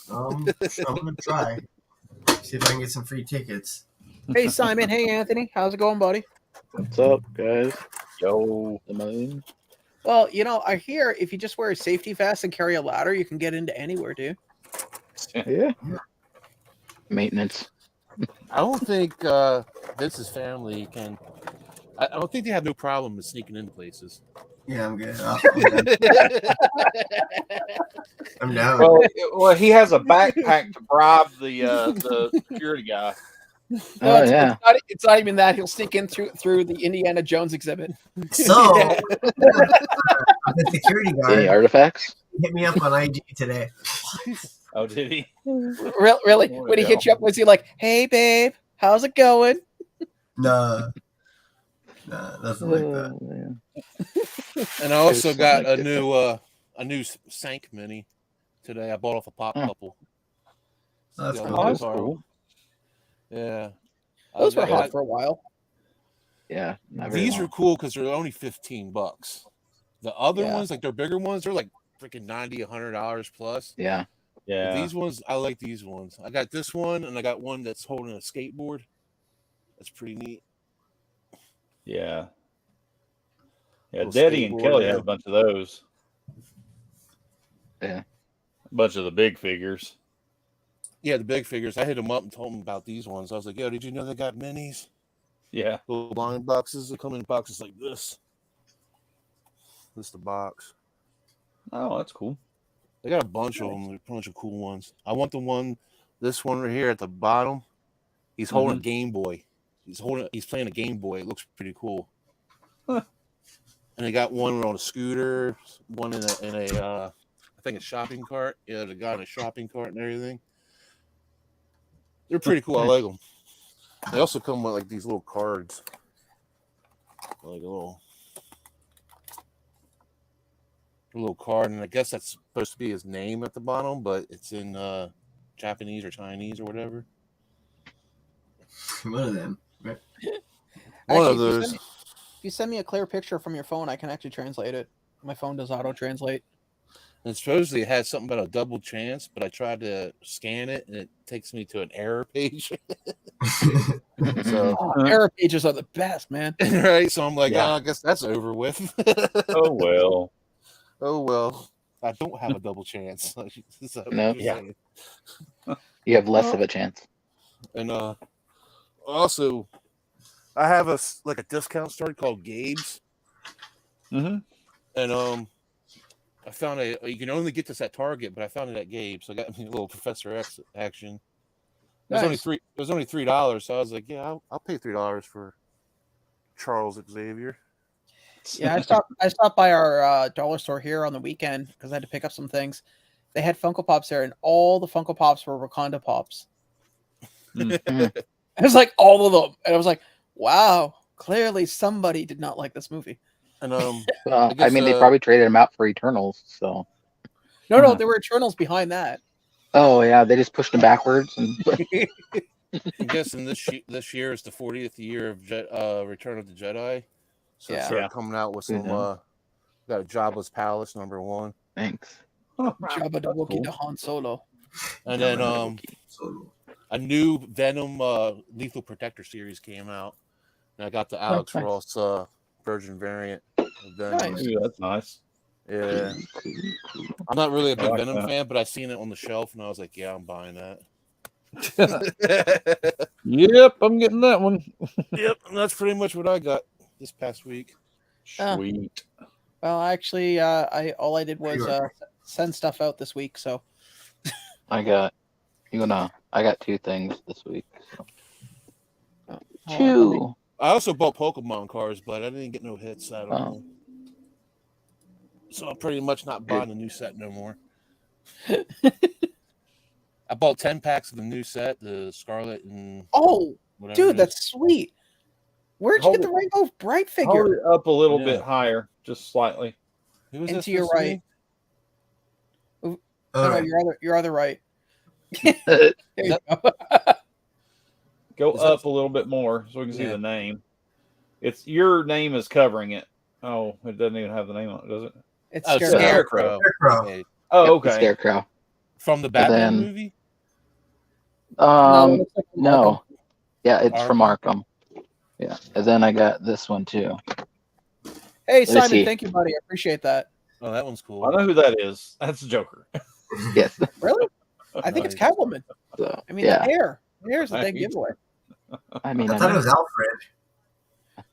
I'm gonna try. See if I can get some free tickets. Hey Simon, hey Anthony, how's it going, buddy? What's up, guys? Yo. Well, I hear if you just wear a safety vest and carry a ladder, you can get into anywhere, dude. Yeah. Maintenance. I don't think Vince's family can. I don't think they have no problem with sneaking into places. Yeah, I'm good. I'm down. Well, he has a backpack to bribe the security guy. No, it's not even that. He'll sneak in through the Indiana Jones exhibit. So, the security guard. Any artifacts? Hit me up on IG today. Oh, did he? Really? When he hit you up, was he like, "Hey, babe, how's it going?" Nah, nothing like that. And I also got a new Sank Mini today. I bought off a Pop Couple. That's cool. Yeah, those were hot for a while. Yeah, these are cool because they're only $15. The other ones, like their bigger ones, they're like freaking $90, $100 plus. Yeah. But these ones, I like these ones. I got this one, and I got one that's holding a skateboard. That's pretty neat. Yeah. Yeah, Daddy and Kelly had a bunch of those. Yeah. A bunch of the big figures. Yeah, the big figures. I hit them up and told them about these ones. I was like, yo, did you know they got minis? Yeah. Little blind boxes that come in boxes like this. This is the box. Oh, that's cool. They got a bunch of them. A bunch of cool ones. I want this one right here at the bottom. He's holding a Game Boy. He's playing a Game Boy. It looks pretty cool. Huh. And they got one on a scooter, one in a I think a shopping cart. Yeah, the guy in a shopping cart and everything. They're pretty cool. I like them. They also come with like these little cards, like a little card, and I guess that's supposed to be his name at the bottom, but it's in Japanese or Chinese or whatever. One of them. Right? One of those. If you send me a clear picture from your phone, I can actually translate it. My phone does auto translate. And supposedly it had something about a double chance, but I tried to scan it and it takes me to an error page. Error pages are the best, man. Right? So I'm like, I guess that's over with. Oh, well. Oh, well. I don't have a double chance. No. Yeah. You have less of a chance. And also, I have a discount store called Gabe's. Mm-hmm. And I found you can only get this at Target, but I found it at Gabe's. So I got me a little Professor X action. It was only $3, so I was like, yeah, I'll pay $3 for Charles Xavier. Yeah, I stopped by our dollar store here on the weekend because I had to pick up some things. They had Funko Pops there, and all the Funko Pops were Wakanda Pops. It was like all of them, and I was like, "Wow, clearly somebody did not like this movie." And I mean, they probably traded them out for Eternals. So no, there were Eternals behind that. Oh yeah, they just pushed them backwards. And I'm guessing this year is the 40th year of Return of the Jedi. So they're coming out with some. Got a Jabba's Palace #1. Thanks. Jabba the Wookiee to Han Solo. And then a new Venom Lethal Protector series came out, and I got the Alex Ross Virgin variant. Nice. Ooh, that's nice. Yeah. I'm not really a big Venom fan, but I seen it on the shelf, and I was like, yeah, I'm buying that. Yep, I'm getting that one. Yep, and that's pretty much what I got this past week. Sweet. Well, actually, all I did was send stuff out this week. So I got 2 things this week. So. hold on, let me- 2. I also bought Pokemon cards, but I didn't get no hits out of them. So I'm pretty much not buying the new set no more. I bought 10 packs of the new set, the Scarlet and whatever. Dude, that's sweet. Where'd you get the Rainbow Bright figure? Hold it up a little bit higher, just slightly. Who is and this to your right. Oh, no, you're other right. There you go. Go up a little bit more so we can see the name. It's your name is covering it. Oh, it doesn't even have the name on it, does it? It's Scarecrow. Okay. Oh, okay. Scarecrow. From the Batman movie? No. Yeah, it's from Arkham. Yeah. And then I got this one too. Hey, Simon, thank you, buddy. I appreciate that. Oh, that one's cool. I know who that is. That's Joker. Yes. Really? I think it's Catwoman. So, I mean, the hair. The hair is the big giveaway. I mean, I thought it was Alfred.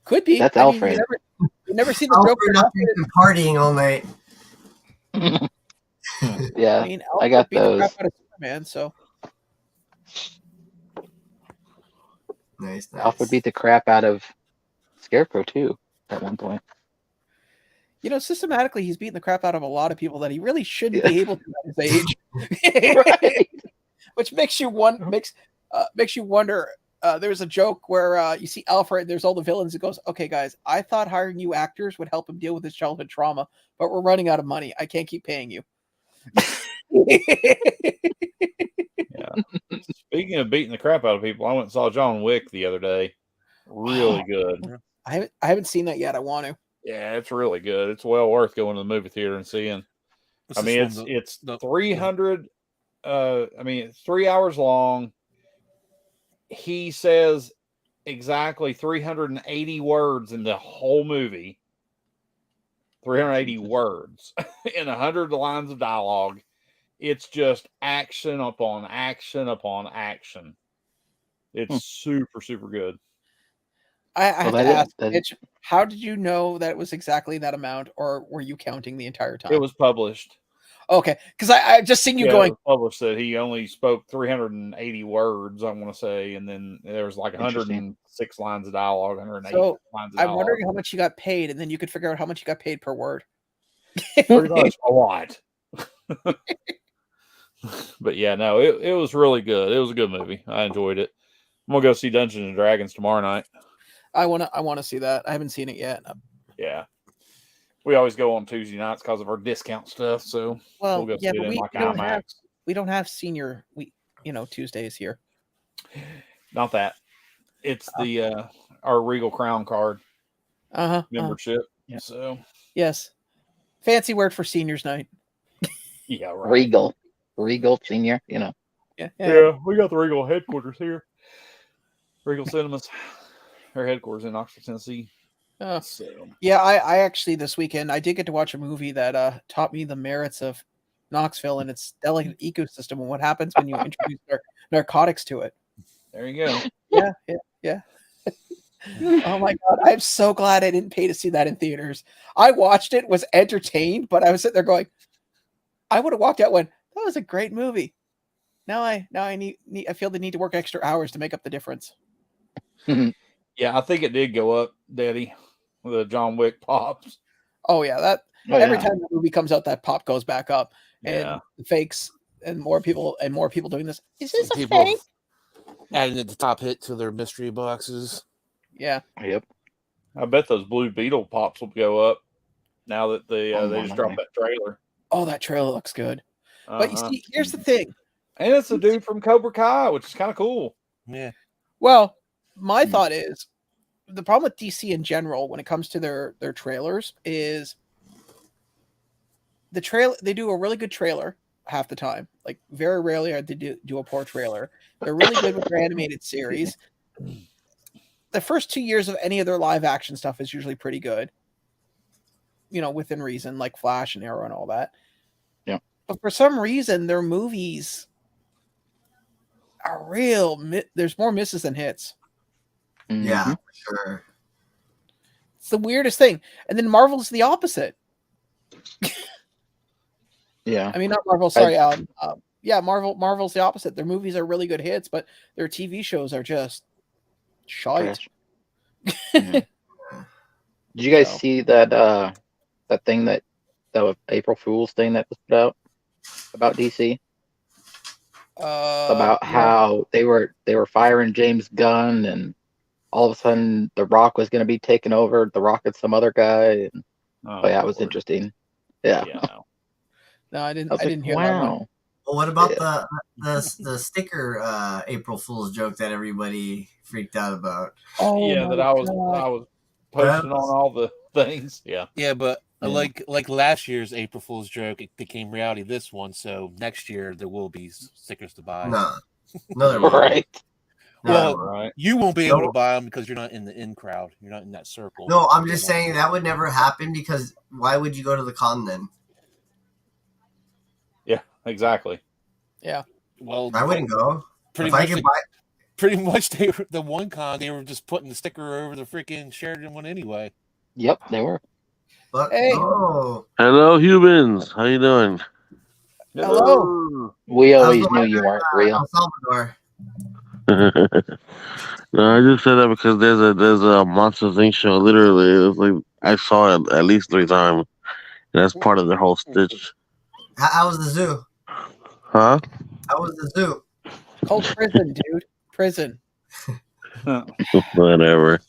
Could be. That's Alfred. You never see the Joker not been partying all night. Yeah, I mean, I got beat the those. crap out of Superman, so. Nice. Alfred beat the crap out of Scarecrow too at one point. You know, systematically, he's beating the crap out of a lot of people that he really shouldn't be able to at his age. Right. Which makes you wonder. There's a joke where you see Alfred. There's all the villains. It goes, "Okay, guys, I thought hiring you actors would help him deal with his childhood trauma, but we're running out of money. I can't keep paying you." Yeah. Speaking of beating the crap out of people, I went and saw John Wick the other day. Really good. I haven't seen that yet. I want to. Yeah, it's really good. It's well worth going to the movie theater and seeing. I mean, it's 300. It's 3 hours long. He says exactly 380 words in the whole movie. 380 words in 100 lines of dialogue. It's just action upon action upon action. It's super, super good. I have to ask, Mitch, how did you know that it was exactly that amount, or were you counting the entire time? It was published. Okay, because I just seen you going. It was published that he only spoke 380 words, I want to say, and then there was like 106 lines of dialogue, 108 so lines of dialogue. I'm wondering how much you got paid, and then you could figure out how much you got paid per word. Pretty much a lot. But yeah, no, it was really good. It was a good movie. I enjoyed it. I'm gonna go see Dungeons and Dragons tomorrow night. I wanna see that. I haven't seen it yet. Yeah, we always go on Tuesday nights because of our discount stuff. So we'll go see it in like IMAX. We don't have senior Tuesdays here. Not that. It's the our Regal Crown card membership. Yeah. So yes, fancy word for seniors night. Yeah, right. Regal Senior. Yeah, we got the Regal headquarters here. Regal Cinemas. Her headquarters in Oxford, Tennessee. Yeah, I actually this weekend I did get to watch a movie that taught me the merits of Knoxville and its delicate ecosystem and what happens when you introduce narcotics to it. There you go. Yeah. Oh my god, I'm so glad I didn't pay to see that in theaters. I watched it, was entertained, but I was sitting there going, I would have walked out when that was a great movie. Now I feel the need to work extra hours to make up the difference. Yeah, I think it did go up, Daddy. The John Wick pops. Oh yeah, every time the movie comes out, that pop goes back up, and the fakes and more people doing this. Is this a fake? Adding it the top hit to their mystery boxes. Yeah. Yep. I bet those Blue Beetle pops will go up now that they just dropped that trailer. Oh, that trailer looks good. But you see, here's the thing. And it's a dude from Cobra Kai, which is kind of cool. Yeah. Well, my thought is the problem with DC in general when it comes to their trailers is they do a really good trailer half the time. Like very rarely are they do a poor trailer. They're really good with their animated series. The first 2 years of any of their live action stuff is usually pretty good. Within reason, like Flash and Arrow and all that. Yeah. But for some reason, their movies are there's more misses than hits. Yeah, for sure. It's the weirdest thing. And then Marvel's the opposite. Yeah. I mean, not Marvel. Sorry. Yeah, Marvel's the opposite. Their movies are really good hits, but their TV shows are just shite. Yeah. Did you guys see that that thing that April Fool's thing that was put out about DC? About how they were firing James Gunn, and all of a sudden The Rock was going to be taking over. The Rock and some other guy. And, yeah, it was interesting. Yeah. No, I didn't hear that one. Well, what about the sticker April Fool's joke that everybody freaked out about? Oh yeah, that I was posting on all the things. Yeah. Yeah, but like last year's April Fool's joke, it became reality this one. So next year there will be stickers to buy. No, there won't. Right. Well, you won't be able to buy them because you're not in the in crowd. You're not in that circle. No, I'm just saying that would never happen, because why would you go to the con then? Yeah, exactly. Yeah. Well, I wouldn't go. Pretty much, the one con they were just putting the sticker over the freaking Sheridan one anyway. Yep, they were. But hey, hello, humans. How you doing? Hello. We always knew you weren't real. El Salvador. No, I just said that because there's a Monsters Inc. show. Literally, it's like I saw it at least 3 times. And that's part of the whole stitch. How was the zoo? Huh? How was the zoo? Called prison, dude. Prison. Whatever.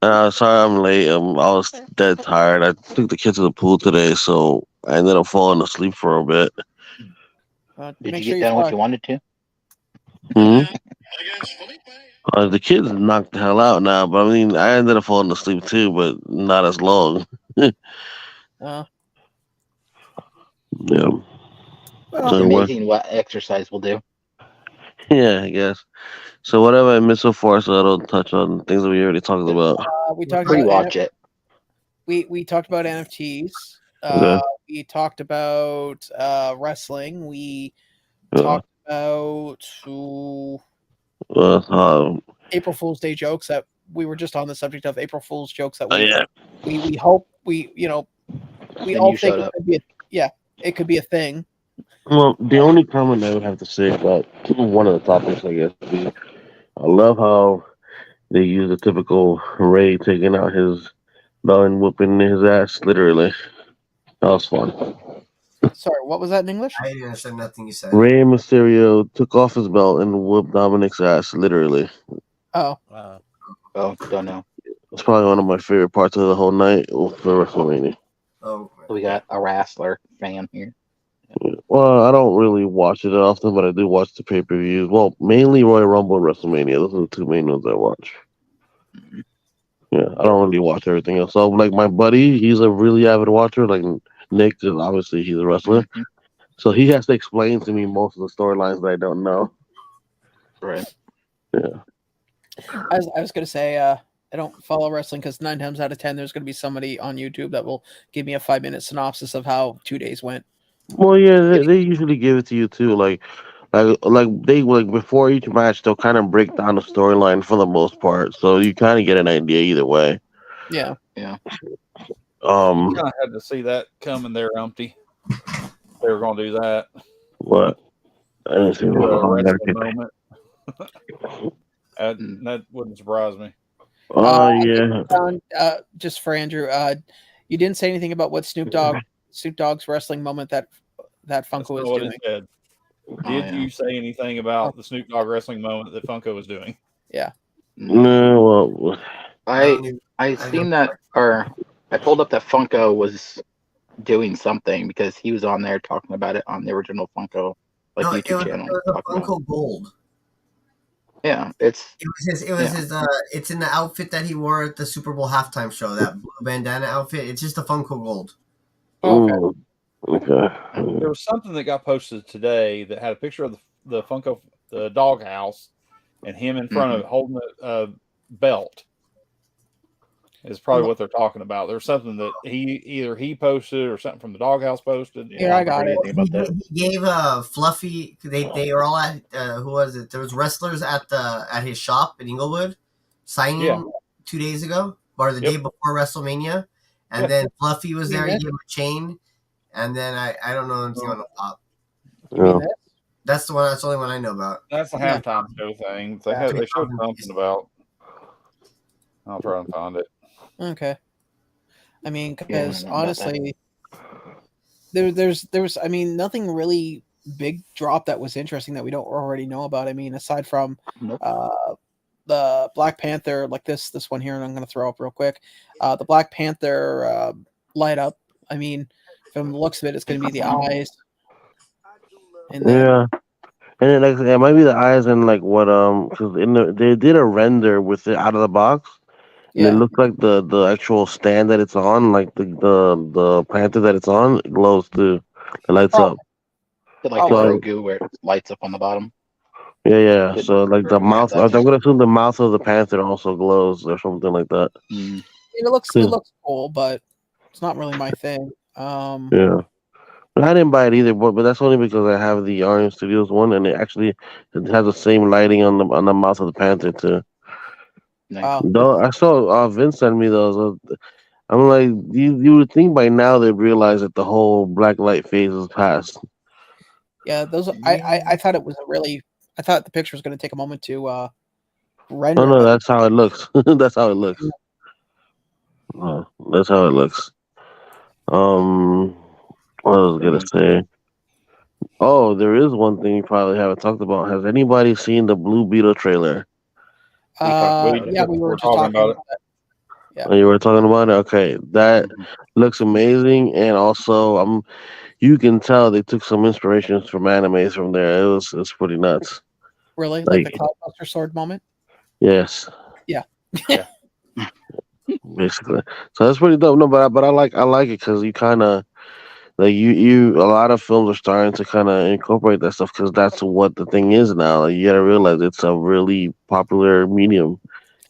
Sorry I'm late. I was dead tired. I took the kids to the pool today, so I ended up falling asleep for a bit. Did you get done what you wanted to? The kids knocked the hell out now, but I mean, I ended up falling asleep too, but not as long. Yeah. Well, it's amazing what exercise will do. Yeah, I guess. So whatever I missed so far, so I don't touch on things that we already talked about. We talked Rewatch it. We talked about NFTs. Okay. We talked about wrestling. We talked about April Fool's Day jokes. That we were just on the subject of April Fool's jokes that we hope we all think it could be it could be a thing. Well, the only comment I would have to say about one of the topics, I guess, would be I love how they use the typical Ray taking out his belt and whooping his ass, literally. That was fun. Sorry, what was that in English? I didn't understand nothing you said. Rey Mysterio took off his belt and whooped Dominic's ass, literally. Oh. Don't know. It's probably one of my favorite parts of the whole night for WrestleMania. Oh. We got a wrestler fan here. Well, I don't really watch it often, but I do watch the pay-per-views. Well, mainly Royal Rumble and WrestleMania. Those are the 2 main ones I watch. Yeah, I don't really watch everything else. So, like, my buddy, he's a really avid watcher. Like, Nick, obviously, he's a wrestler. So he has to explain to me most of the storylines that I don't know. Right. Yeah. I was going to say, I don't follow wrestling because 9 times out of 10, there's going to be somebody on YouTube that will give me a 5-minute synopsis of how 2 days went. Well, yeah, they usually give it to you too. Like they before each match, they'll kind of break down the storyline for the most part, so you kind of get an idea either way. Yeah. Yeah. I had to see that coming there, Umpty. They were going to do that. What? I didn't see moment. That wouldn't surprise me. Yeah. Just for Andrew, you didn't say anything about what Snoop Dogg's wrestling moment that Funko is doing. Did you say anything about the Snoop Dogg wrestling moment that Funko was doing? Yeah. No, well, I seen that, or I pulled up that Funko was doing something because he was on there talking about it on the original Funko YouTube channel. It was a Funko Gold. Yeah, it was his it's in the outfit that he wore at the Super Bowl halftime show, that blue bandana outfit. It's just a Funko Gold. Okay. There was something that got posted today that had a picture of the Funko the doghouse and him in front of it holding a belt. Is probably what they're talking about. There's something that he posted or something from the doghouse posted. I got it. He gave Fluffy. They were all at who was it? There was wrestlers at his shop in Inglewood signing 2 days ago or the day before WrestleMania, and then Fluffy was there. He gave him a chain, and then I don't know anything on the pop. You mean that? That's the one. That's the only one I know about. That's the halftime show thing. They showed something about. I'll try and find it. Okay. I mean, because honestly, there's I mean, nothing really big drop that was interesting that we don't already know about. I mean, aside from the Black Panther, like this one here, and I'm going to throw up real quick. The Black Panther light up. I mean, from the looks of it, it's going to be the eyes. And then, and then like it might be the eyes and like what because they did a render with it out of the box. And it looks like the actual stand that it's on, like the Panther that it's on, it glows too. It lights up. Like Grogu where it lights up on the bottom. Yeah. So like the mouth, I'm gonna assume the mouth of the Panther also glows or something like that. It looks cool, but it's not really my thing. Yeah. I didn't buy it either, but that's only because I have the Orange Studios one, and it has the same lighting on the mouth of the Panther too. Wow. No, I saw Vince send me those. I'm like, you would think by now they'd realize that the whole black light phase is past. Yeah, those. I thought it was I thought the picture was going to take a moment to render. Oh no, that's how it looks. That's how it looks. Oh, that's how it looks. What I was gonna say. Oh, there is one thing you probably haven't talked about. Has anybody seen the Blue Beetle trailer? We were just talking about it. Yeah. Oh, you were talking about it? Okay. That looks amazing, and also you can tell they took some inspirations from animes from there. It's pretty nuts. Really? Like the Cloudbuster sword moment? Yes. Yeah. Basically. So that's pretty dope. No, but I like it because you kinda like you a lot of films are starting to kind of incorporate that stuff because that's what the thing is now. Like, you gotta realize it's a really popular medium.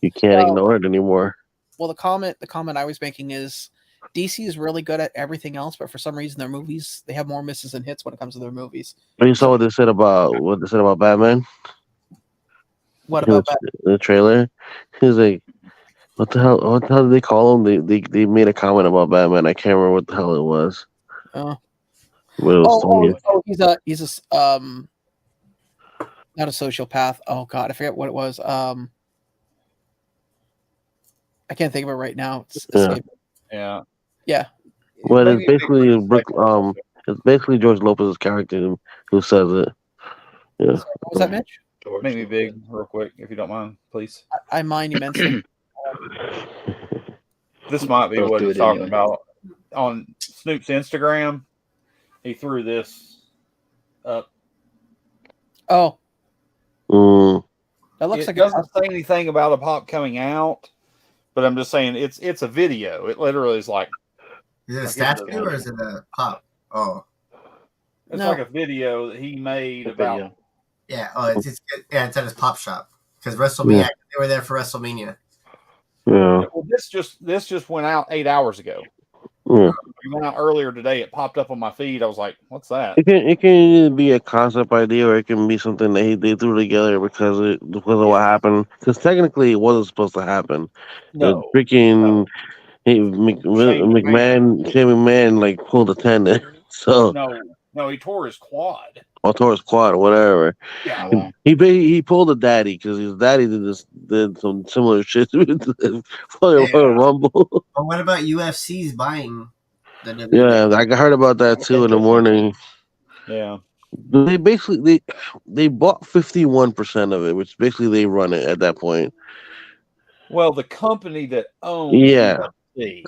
You can't ignore it anymore. Well, the comment I was making is DC is really good at everything else, but for some reason their movies, they have more misses than hits when it comes to their movies. But you saw what they said about Batman? What about Batman? The trailer? He's like, what the hell did they call him? They made a comment about Batman. I can't remember what the hell it was. Oh. But it was funny. He's a not a sociopath. Oh god, I forget what it was. I can't think of it right now. It's Yeah. Well, it's basically George Lopez's character who says it. Yeah. Sorry, what was that, Mitch? Make me big real quick, if you don't mind, please. I mind immensely. This might be what he's talking about. On Snoop's Instagram, he threw this up. Oh. That looks like it doesn't say anything about a pop coming out, but I'm just saying it's a video. It literally is like. Is it a statue or is it a pop? Oh. It's like a video that he made about. Yeah. Oh, it's at his pop shop because WrestleMania. They were there for WrestleMania. Yeah. Well, this just went out 8 hours ago. Yeah. It went out earlier today. It popped up on my feed. I was like, "What's that?" It can either be a concept idea or it can be something that they threw together because of what happened. Because technically, it wasn't supposed to happen. No. Freaking Shane McMahon like pulled a tendon. So no, he tore his quad. Or tore his quad or whatever. Yeah. He pulled a daddy because his daddy did some similar shit for Rumble. But what about UFC's buying the WWE? Yeah, I heard about that too in the morning. Yeah. They basically they bought 51% of it, which basically they run it at that point. Well, the company that owns UFC,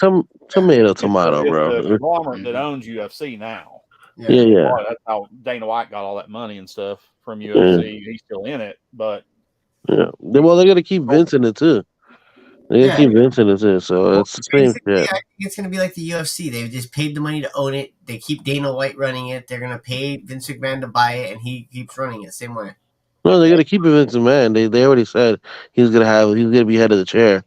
tomato, bro. The conglomerate that owns UFC now. Yeah. That's how Dana White got all that money and stuff from UFC. He's still in it, but well, they're gonna keep Vince in it too. They're gonna keep Vince in it too, so it's the same shit. I think it's gonna be like the UFC. They've just paid the money to own it. They keep Dana White running it. They're gonna pay Vince McMahon to buy it, and he keeps running it same way. No, they're gonna keep Vince McMahon. They already said he's gonna be head of the chair.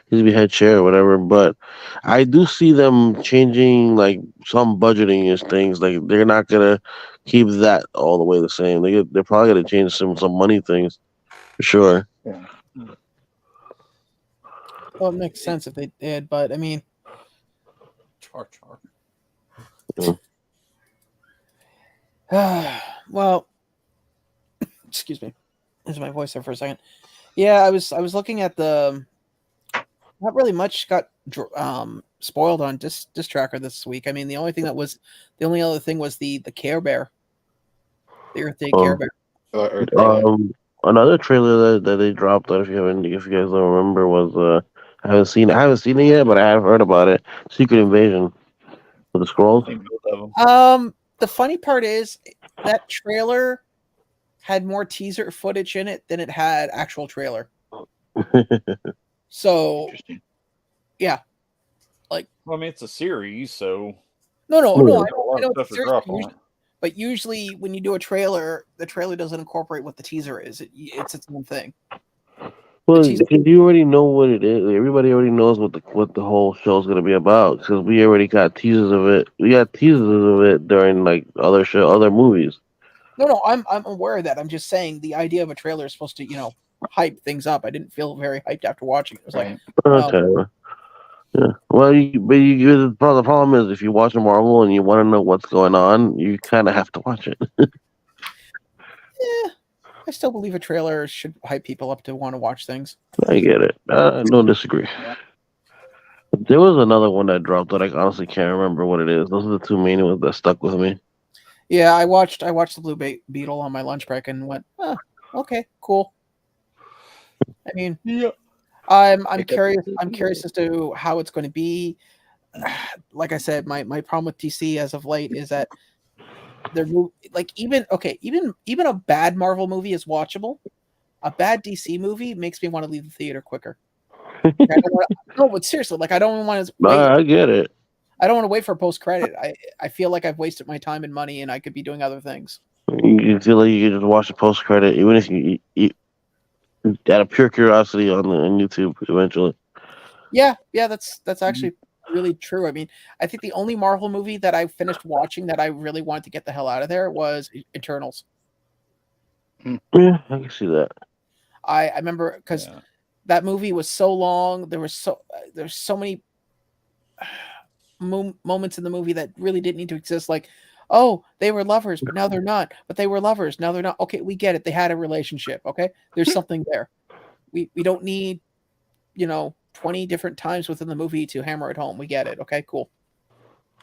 He's gonna be head chair or whatever. But I do see them changing like some budgeting is things. Like they're not gonna keep that all the way the same. They're probably gonna change some money things for sure. Yeah. Well, it makes sense if they did, but I mean, Char. Yeah. Well, excuse me. There's my voice there for a second. Yeah, I was looking at the. Not really much got spoiled on Disc Tracker this week. I mean, the only other thing was the Care Bear, the Earth Day Care Bear. Another trailer that they dropped. If you guys don't remember, was I haven't seen it yet, but I have heard about it. Secret Invasion for the Scrolls. The funny part is that trailer had more teaser footage in it than it had actual trailer. So, yeah, like, well, I mean, it's a series, so no, I know it's usually, but usually when you do a trailer, the trailer doesn't incorporate what the teaser is. It's its own thing. Well, you already know what it is. Everybody already knows what the whole show is going to be about because we already got teasers of it. We got teasers of it during like other movies. No, I'm aware of that. I'm just saying the idea of a trailer is supposed to, hype things up. I didn't feel very hyped after watching it. It was like, okay. Yeah. Well, the problem is if you watch a Marvel and you want to know what's going on, you kind of have to watch it. Yeah, I still believe a trailer should hype people up to want to watch things. I get it. I don't disagree. There was another one that dropped that I honestly can't remember what it is. Those are the two main ones that stuck with me. Yeah, I watched the Blue Beetle on my lunch break and went, okay, cool. I mean, yeah. I'm curious. I'm curious as to how it's going to be. Like I said, my problem with DC as of late is that they're like even a bad Marvel movie is watchable. A bad DC movie makes me want to leave the theater quicker. No, but seriously, like I don't want to. I get it. I don't want to wait for post credit. I feel like I've wasted my time and money, and I could be doing other things. You feel like you can just watch the post credit, even if you out of pure curiosity on YouTube eventually. Yeah, that's actually really true. I mean, I think the only Marvel movie that I finished watching that I really wanted to get the hell out of there was Eternals. Yeah, I can see that. I remember because that movie was so long. There's so many moments in the movie that really didn't need to exist. Like, oh, they were lovers, but now they're not. But they were lovers, now they're not. Okay, we get it. They had a relationship. Okay, there's something there. We don't need 20 different times within the movie to hammer it home. We get it. Okay, cool.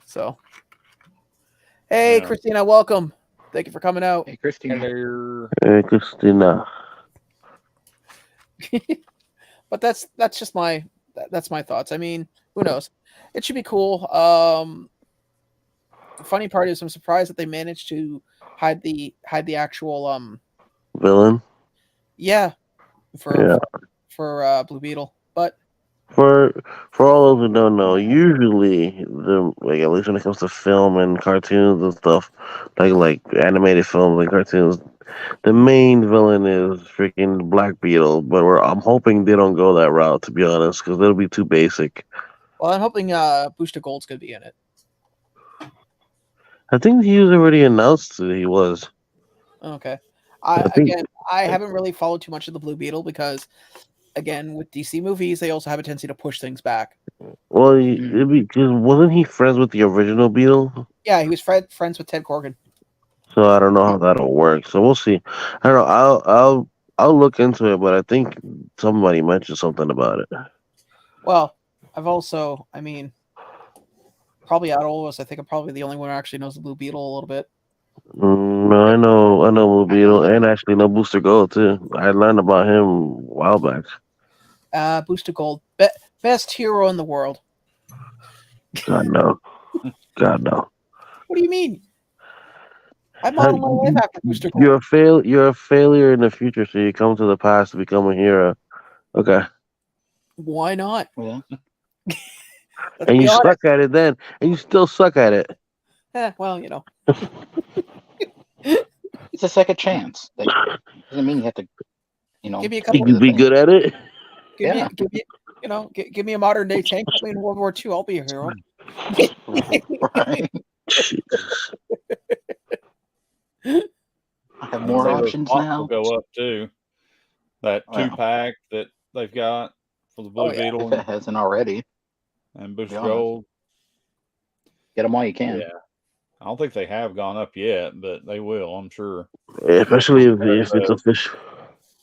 So, hey, Christina, welcome. Thank you for coming out. Hey, Christina. Hey, Christina. But that's just my thoughts. I mean, who knows? It should be cool. The funny part is I'm surprised that they managed to hide the actual villain. Yeah, for Blue Beetle, but for all those who don't know, usually at least when it comes to film and cartoons and stuff, like animated films and cartoons, the main villain is freaking Black Beetle. But I'm hoping they don't go that route, to be honest, because it'll be too basic. Well, I'm hoping Booster Gold's gonna be in it. I think he was already announced that he was. Okay. I haven't really followed too much of the Blue Beetle because, again, with DC movies, they also have a tendency to push things back. Well, wasn't he friends with the original Beetle? Yeah, he was friends with Ted Corgan. So I don't know how that'll work. So we'll see. I don't know. I'll look into it, but I think somebody mentioned something about it. Well, probably out of all of us, I think I'm probably the only one who actually knows the Blue Beetle a little bit. No, I know Blue Beetle, and actually know Booster Gold too. I learned about him a while back. Booster Gold, best hero in the world. God no. What do you mean? I modeled my life after Booster Gold. You're a failure in the future, so you come to the past to become a hero. Okay. Why not? Yeah. And you suck at it then, and you still suck at it. Well, It's a second chance. That doesn't mean you have to, give me a couple. You can be good at it. Give me a modern day tank. Put me in World War II. I'll be a hero. Right. I have more options now. Will go up too. That 2-pack that they've got for the Blue Beetle. If it hasn't already. And Booster Gold. Get them while you can. Yeah. I don't think they have gone up yet, but they will, I'm sure. Especially if it's official.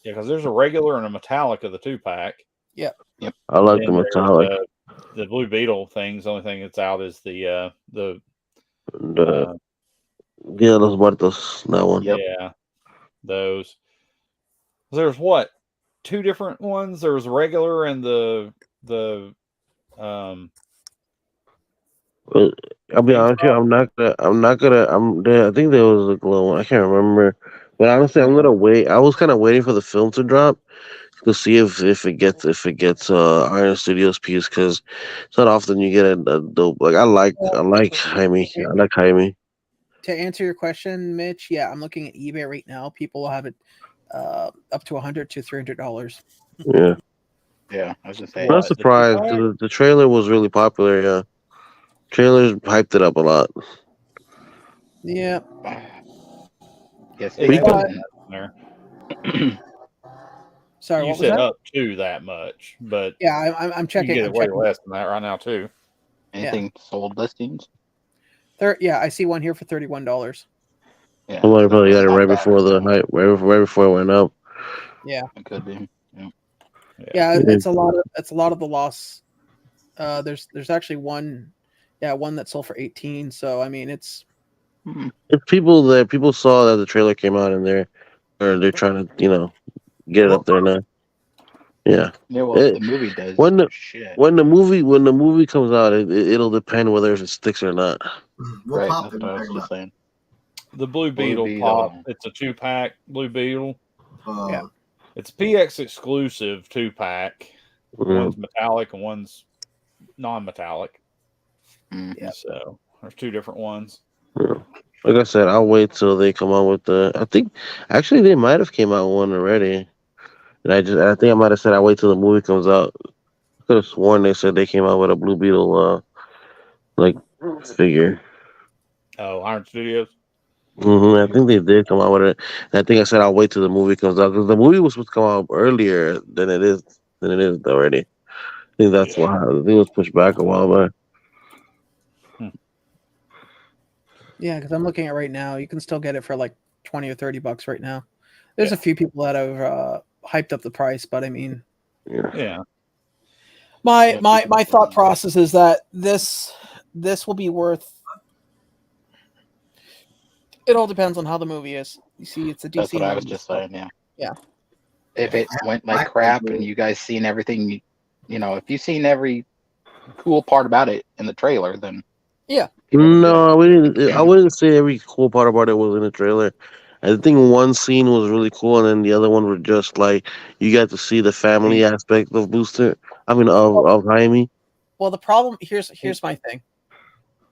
Yeah, because there's a regular and a metallic of the 2-pack. Yep. I like the metallic. The Blue Beetle things. The only thing that's out is the Dia los Muertos. That one. Yeah, those. There's what? 2 different ones. There was a regular and the I'll be honest with you, I think there was a glow one. I can't remember. But honestly, I'm gonna wait. I was kind of waiting for the film to drop to see if it gets Iron Studios piece, because it's not often you get a dope. Like I like Jaime. I like Jaime. To answer your question, Mitch, yeah, I'm looking at eBay right now. People will have it up to $100 to $300. Yeah. Yeah, I was just saying. I'm not surprised. The trailer was really popular. Yeah, trailers hyped it up a lot. Yeah. Yes, there. Sorry, you what was said that? up to that much, but yeah, I'm checking. You get I'm way checking. less than that right now too. Anything sold listings? Yeah, I see one here for $31. Yeah, Somebody probably got it right before the hype, right before it went up. Yeah, it could be. Yeah, it's a lot of the loss. There's actually one that sold for 18. So I mean, it's people saw that the trailer came out and they're trying to get it up there now. Yeah. Yeah, well, the movie does. When the movie comes out, it'll depend whether it sticks or not. Right, that's what I was just saying. The Blue Beetle pop. It's a 2-pack Blue Beetle. Yeah. It's PX exclusive 2-pack. One's metallic and one's non-metallic. Yeah. So there's 2 different ones. Yeah. Like I said, I'll wait till they come out with I think actually they might have came out one already. And I think I might have said I'll wait till the movie comes out. I could have sworn they said they came out with a Blue Beetle figure. Oh, Iron Studios? I think they did come out with it. And I think I said I'll wait till the movie comes out, because the movie was supposed to come out earlier than it is already. I think that's why. I think it was pushed back a while back. Yeah, because I'm looking at right now, you can still get it for like $20 or $30 right now. There's a few people that have hyped up the price, but I mean, yeah. My thought process is that this will be worth. It all depends on how the movie is. You see, it's a DC. That's what I was just saying. Yeah. Yeah. If it went like crap and you guys seen everything, if you've seen every cool part about it in the trailer, then yeah. No, we didn't. I wouldn't say every cool part about it was in the trailer. I think one scene was really cool, and then the other one were just like you got to see the family aspect of Booster. I mean, of Jaime. Well, the problem here's my thing.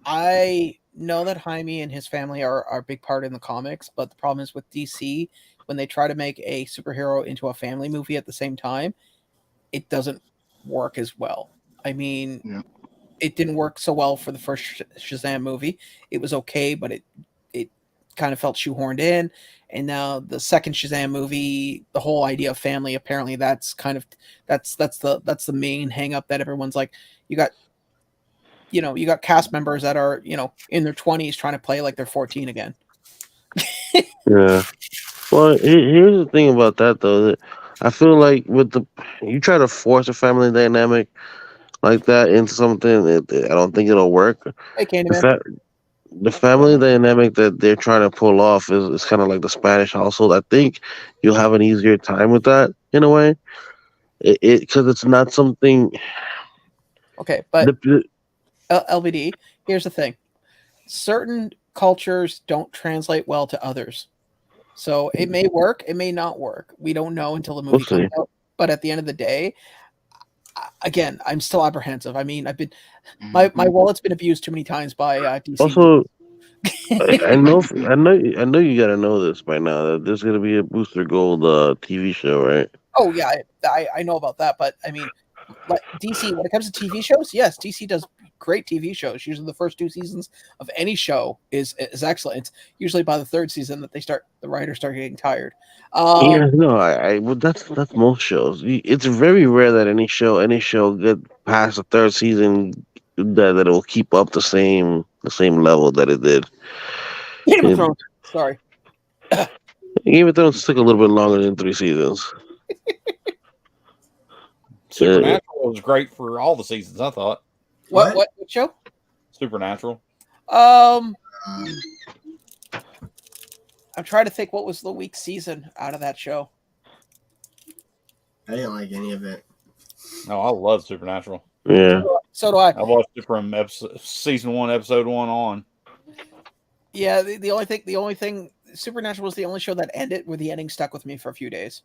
I know that Jaime and his family are a big part in the comics, but the problem is with DC, when they try to make a superhero into a family movie at the same time, it doesn't work as well. I mean, it didn't work so well for the first Shazam movie. It was okay, but it kind of felt shoehorned in. And now the second Shazam movie, the whole idea of family, apparently that's the main hang up that everyone's like, you got cast members that are, in their 20s trying to play like they're 14 again. Yeah. Well, here's the thing about that though. That I feel like you try to force a family dynamic like that into something, I don't think it'll work. Hey, Candyman. The family dynamic that they're trying to pull off is kind of like the Spanish household. I think you'll have an easier time with that in a way, because it's not something. Okay, but LBD, here's the thing: certain cultures don't translate well to others, so it may work, it may not work. We don't know until the movie comes out. But at the end of the day, again, I'm still apprehensive. I mean, I've been my wallet's been abused too many times by DC. Also, I know you gotta know this by now that there's gonna be a Booster Gold TV show, right? Oh yeah, I know about that, but I mean, like DC, when it comes to TV shows, yes, DC does great TV shows. Usually, the first 2 seasons of any show is excellent. It's usually by the 3rd season that the writers start getting tired. Well, that's most shows. It's very rare that any show get past the 3rd season that it will keep up the same the same level that it did. Game of Thrones. Sorry. Game of Thrones took a little bit longer than 3 seasons. Supernatural was great for all the seasons, I thought. What show? Supernatural. I'm trying to think what was the weak season out of that show. I didn't like any of it. No, I love Supernatural. Yeah. So do I. I watched it from season 1, episode 1 on. Yeah, the only thing, Supernatural was the only show that ended where the ending stuck with me for a few days.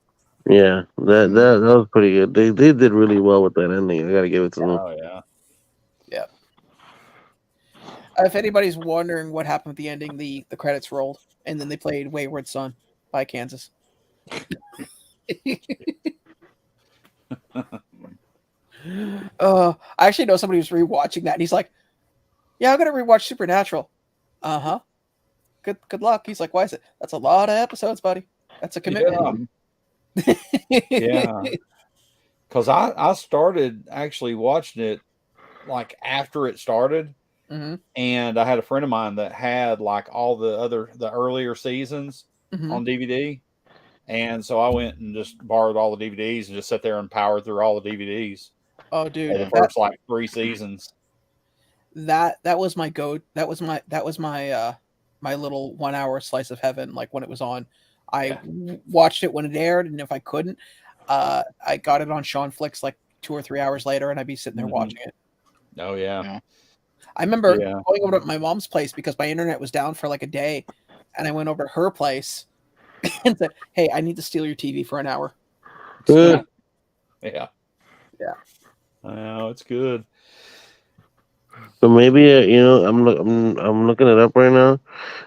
Yeah, that was pretty good. They did really well with that ending. I gotta give it to them. Oh yeah. Yeah. If anybody's wondering what happened with the ending, the credits rolled, and then they played "Wayward Son" by Kansas. I actually know somebody who's rewatching that, and he's like, "Yeah, I'm gonna rewatch Supernatural." Uh-huh. Good luck. He's like, "Why is it? That's a lot of episodes, buddy. That's a commitment." Yeah. Because I started actually watching it like after it started, and I had a friend of mine that had like all the earlier seasons on DVD, and so I went and just borrowed all the DVDs and just sat there and powered through all the DVDs. Oh, dude, for the first like 3 seasons. That was my my little 1 hour slice of heaven. Like when it was on, I watched it when it aired, and if I couldn't, I got it on Sean Flicks like 2 or 3 hours later, and I'd be sitting there watching it. Oh yeah. I remember going over to my mom's place because my internet was down for like a day, and I went over to her place and said, "Hey, I need to steal your TV for an hour." Yeah. Yeah. Oh, it's good. So maybe I'm looking it up right now.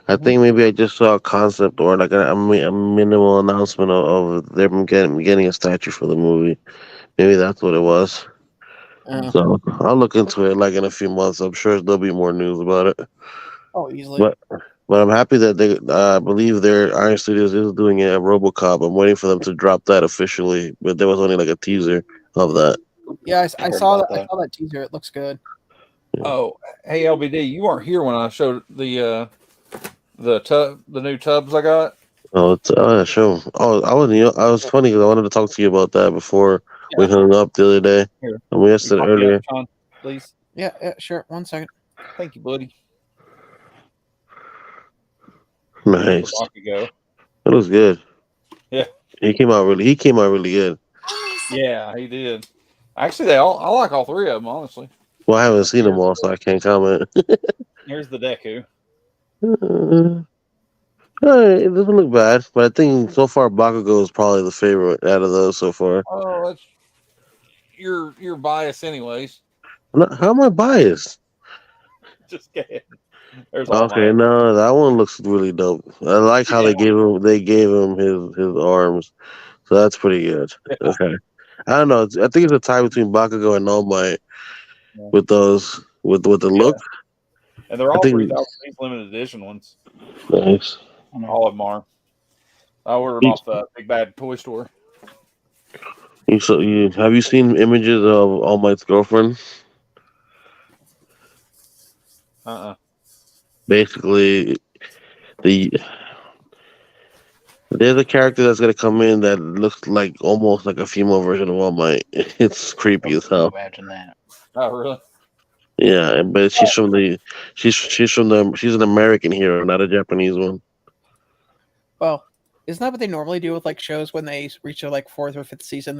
I think maybe I just saw a concept or like a minimal announcement of them getting a statue for the movie. Maybe that's what it was. So I'll look into it like in a few months. I'm sure there'll be more news about it. Oh, easily. But I'm happy that they I believe their Iron Studios is doing a RoboCop. I'm waiting for them to drop that officially, but there was only like a teaser of that. Yeah, I saw that. I saw that teaser. It looks good. Oh, hey LBD, you weren't here when I showed the new tubs I got. Oh, sure. Oh, I wasn't. I was funny because I wanted to talk to you about that before we hung up the other day. Here. And we asked it earlier. Up, Sean, please. Yeah, sure. 1 second. Thank you, buddy. Nice. It looks good. Yeah. He came out really good. Yeah, he did. Actually, I like all 3 of them, honestly. Well, I haven't seen them all, so I can't comment. Here's the Deku. It doesn't look bad, but I think so far Bakugo is probably the favorite out of those so far. Oh, that's your bias, anyways. How am I biased? Just kidding. Okay, no, that one looks really dope. I like how they gave him his arms, so that's pretty good. Yeah. Okay, I don't know. I think it's a tie between Bakugo and All Might with those with the look. And they're all 3,000 piece limited edition ones. Nice. All of them are. I ordered them off the Big Bad Toy Store. Have you seen images of All Might's girlfriend? Basically, there's a character that's gonna come in that looks like almost like a female version of All Might. It's creepy as hell. Imagine that. Oh, really? Yeah, but she's an American hero, not a Japanese one. Well, isn't that what they normally do with like shows when they reach their like 4th or 5th season?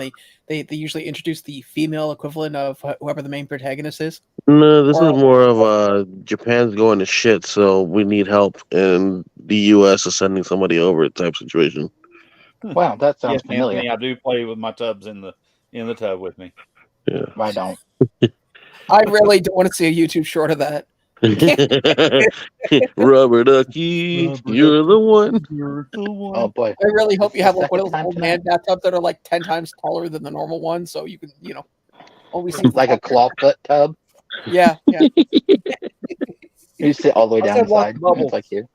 They usually introduce the female equivalent of whoever the main protagonist is. No, this is more of Japan's going to shit, so we need help, and the U.S. is sending somebody over type situation. Wow, that sounds familiar. Anthony, I do play with my tubs in the tub with me. Yeah, I don't. I really don't want to see a YouTube short of that. Rubber ducky, you're the one. Oh boy! I really hope you have like one of those old man bathtubs that are like 10 times taller than the normal one, so you can, always see like a clawfoot tub. Yeah. You sit all the way down the side. It's like here.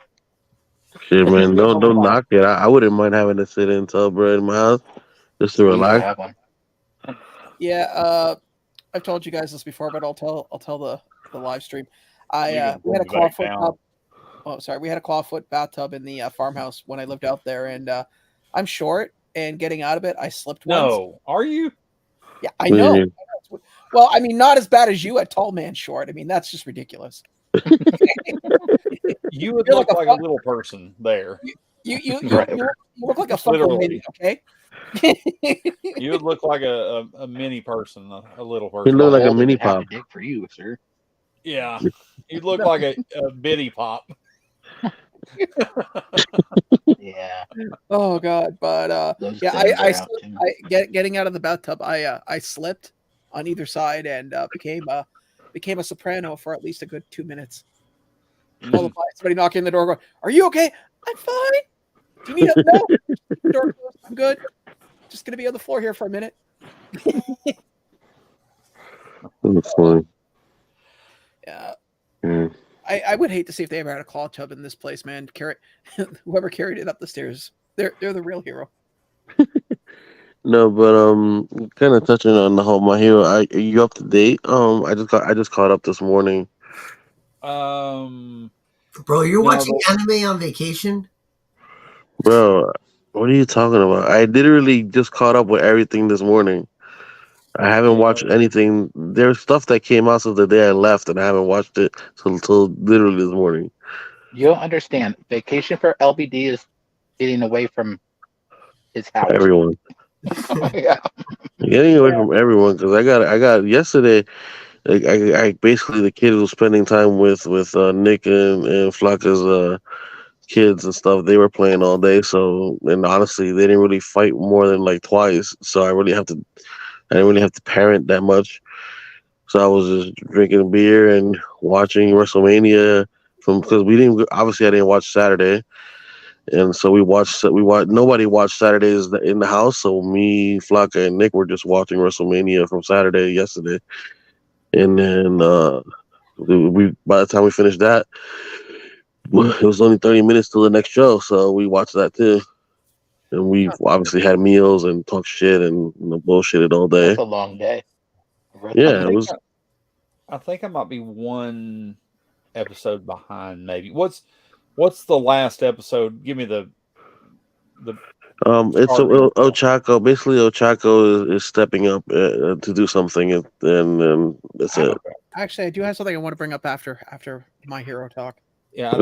Shit, man, don't knock it. I wouldn't mind having to sit in tub right in my house just to relax. Have one. Yeah, I've told you guys this before, but I'll tell the live stream. we had a clawfoot tub. Oh, sorry, we had a clawfoot bathtub in the farmhouse when I lived out there, and I'm short, and getting out of it, I slipped once. No, are you? Yeah, I know. Well, I mean, not as bad as you at tall man short. I mean, that's just ridiculous. You would look like a little person there. You look like a Funko mini, okay? You would look like a mini person, a little person. You look like a mini pop. Dick for you, sir. Yeah, you'd look like a bitty pop. Yeah. Oh God, but getting out of the bathtub, I slipped on either side and became a soprano for at least a good 2 minutes. Followed by somebody knocking on the door, going, "Are you okay?" "I'm fine." "Do you need help?" "No." Door closed. "I'm good. Just gonna be on the floor here for a minute." That's funny. Yeah. Mm. I would hate to see if they ever had a claw tub in this place, man. Whoever carried it up the stairs, they're the real hero. No, but kind of touching on the whole My Hero. Are you up to date? I just caught up this morning. Bro, you're watching anime on vacation? Bro, what are you talking about? I literally just caught up with everything this morning. I haven't watched anything. There's stuff that came out since the day I left, and I haven't watched it until literally this morning. You don't understand. Vacation for LBD is getting away from his house. Everyone. Yeah. Getting away from everyone, because I got yesterday. I basically, the kids were spending time with Nick and Flacca's kids and stuff. They were playing all day, so, and honestly, they didn't really fight more than like twice. So I didn't really have to parent that much. So I was just drinking beer and watching WrestleMania because I didn't watch Saturday, and so we watched. Nobody watched Saturdays in the house, so me, Flacca, and Nick were just watching WrestleMania from Saturday yesterday, and then by the time we finished that, it was only 30 minutes till the next show, so we watched that too. And we obviously had meals and talked shit and bullshitted all day. That's a long day. Yeah, it was. I think I might be one episode behind. Maybe what's the last episode? Give me the. It's Ochako. Basically, Ochako is stepping up to do something, and that's it. Actually, I do have something I want to bring up after My Hero talk. Yeah,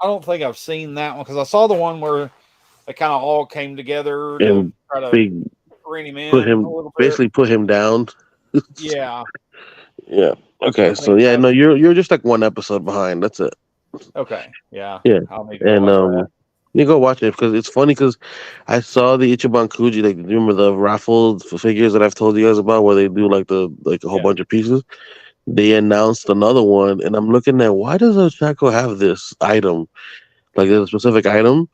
I don't think I've seen that one because I saw the one where they kind of all came together to try to rein him in. Basically put him down. Yeah. Yeah. Okay. So yeah, no, you're just like one episode behind. That's it. Okay. Yeah. Yeah. And you go watch it because it's funny because I saw the Ichiban Kuji. Like, remember the raffle figures that I've told you guys about where they do like a whole bunch of pieces? They announced another one, and I'm looking at why does Ochako have this item? Like, there's a specific item.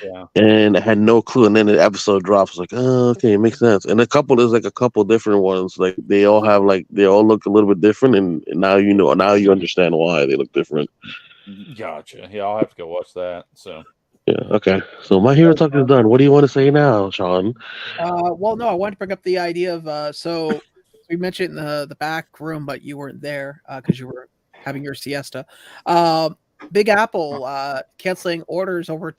Yeah. And I had no clue. And then the episode drops. Like, oh, okay, it makes sense. And there's a couple different ones. Like, they all look a little bit different. And now you understand why they look different. Gotcha. Yeah, I'll have to go watch that. So. Yeah. Okay. So My Hero Talk is done. What do you want to say now, Sean? Well, no, I wanted to bring up the idea of so we mentioned in the back room, but you weren't there because you were having your siesta. Big Apple canceling orders over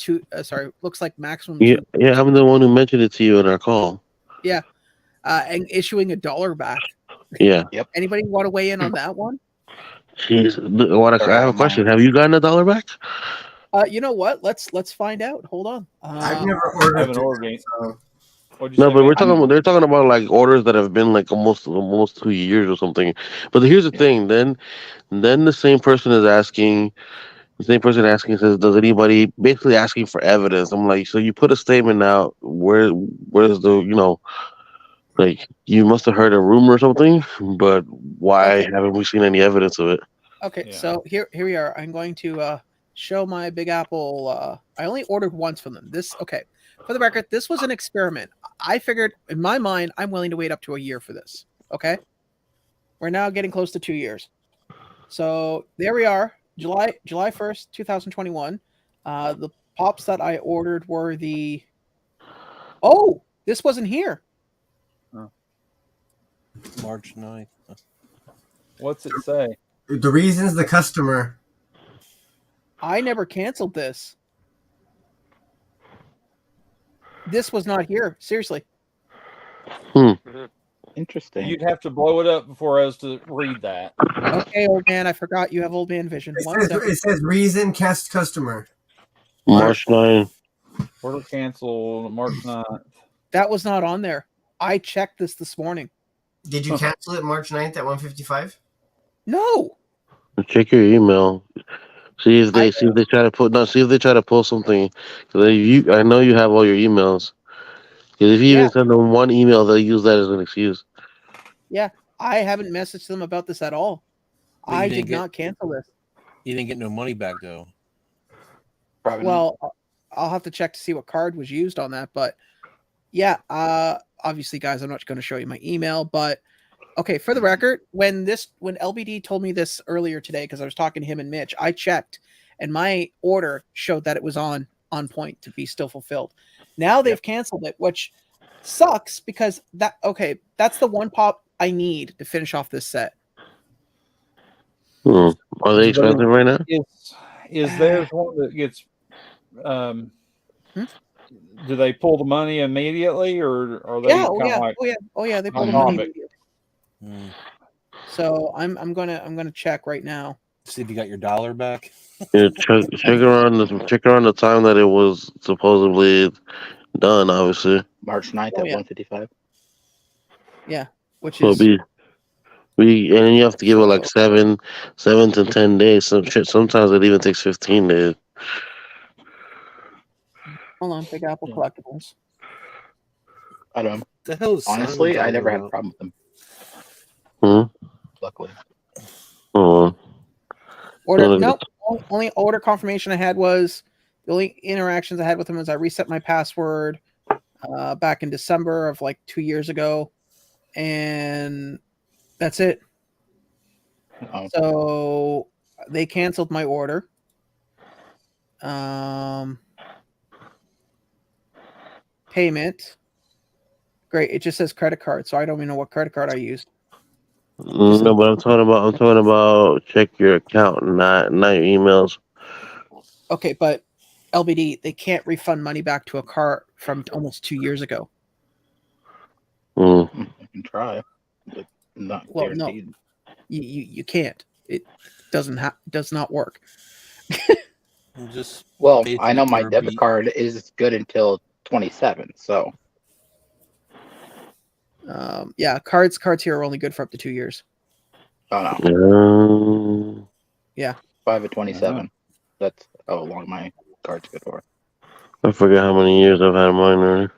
looks like maximum. Yeah, I'm the one who mentioned it to you in our call. Yeah, and issuing $1 back. Yeah. Yep. Anybody want to weigh in on that one? Jeez, I have a question. Have you gotten $1 back? You know what? Let's find out. Hold on. I've never ordered. I haven't ordered. No, but they're talking about like orders that have been like almost 2 years or something. But here's the thing. Then the same person says, does anybody, basically asking for evidence? I'm like, so you put a statement out, where's the, like, you must have heard a rumor or something, but why haven't we seen any evidence of it? Okay, so here we are. I'm going to show my Big Apple. I only ordered once from them. For the record, this was an experiment. I figured, in my mind, I'm willing to wait up to a year for this. Okay? We're now getting close to 2 years. So there we are, July 1st, 2021. The pops that I ordered were the... Oh, this wasn't here. March 9th. What's it say? The reason's the customer. I never canceled this. This was not here. Seriously. Interesting. You'd have to blow it up before I was to read that. Okay, old man, I forgot you have old man vision. It says reason cast customer. March 9. Order cancel March 9th. That was not on there. I checked this morning. Did you cancel it March 9th at 1:55? No. Check your email. See if they try to pull something. I know you have all your emails. Because if you even send them one email, they'll use that as an excuse. Yeah, I haven't messaged them about this at all. I did not cancel this. You didn't get no money back though. Probably well, I'll have to check to see what card was used on that. But yeah, obviously, guys, I'm not going to show you my email. But okay, for the record, when LBD told me this earlier today, because I was talking to him and Mitch, I checked, and my order showed that it was on point to be still fulfilled. Now they've canceled it, which sucks because that's the one pop I need to finish off this set. Are they expensive right now? Is there one that gets? Do they pull the money immediately, or are they? They pull the money immediately. So I'm gonna check right now. See if you got your dollar back. Yeah, check around the time that it was supposedly done. Obviously, March 9th at 1:55. Yeah, which is and you have to give it like 7 to 10 days. Sometimes it even takes 15 days. Hold on, Big Apple Collectibles. I don't. The hell is honestly, I never had a problem with them. Luckily. Only order confirmation I had was the only interactions I had with them was I reset my password back in December of like 2 years ago, and that's it. So they canceled my order. Payment. Great. It just says credit card, so I don't even know what credit card I used. No, but I'm talking about check your account, not your emails. Okay, but LBD, they can't refund money back to a cart from almost 2 years ago. I can try, but not guaranteed. No, you can't. It does not work. I know my debit card is good until 27, so. Cards here are only good for up to 2 years. Oh no. Yeah. 5 of 27. That's how long my card's good for. I forget how many years I've had mine already.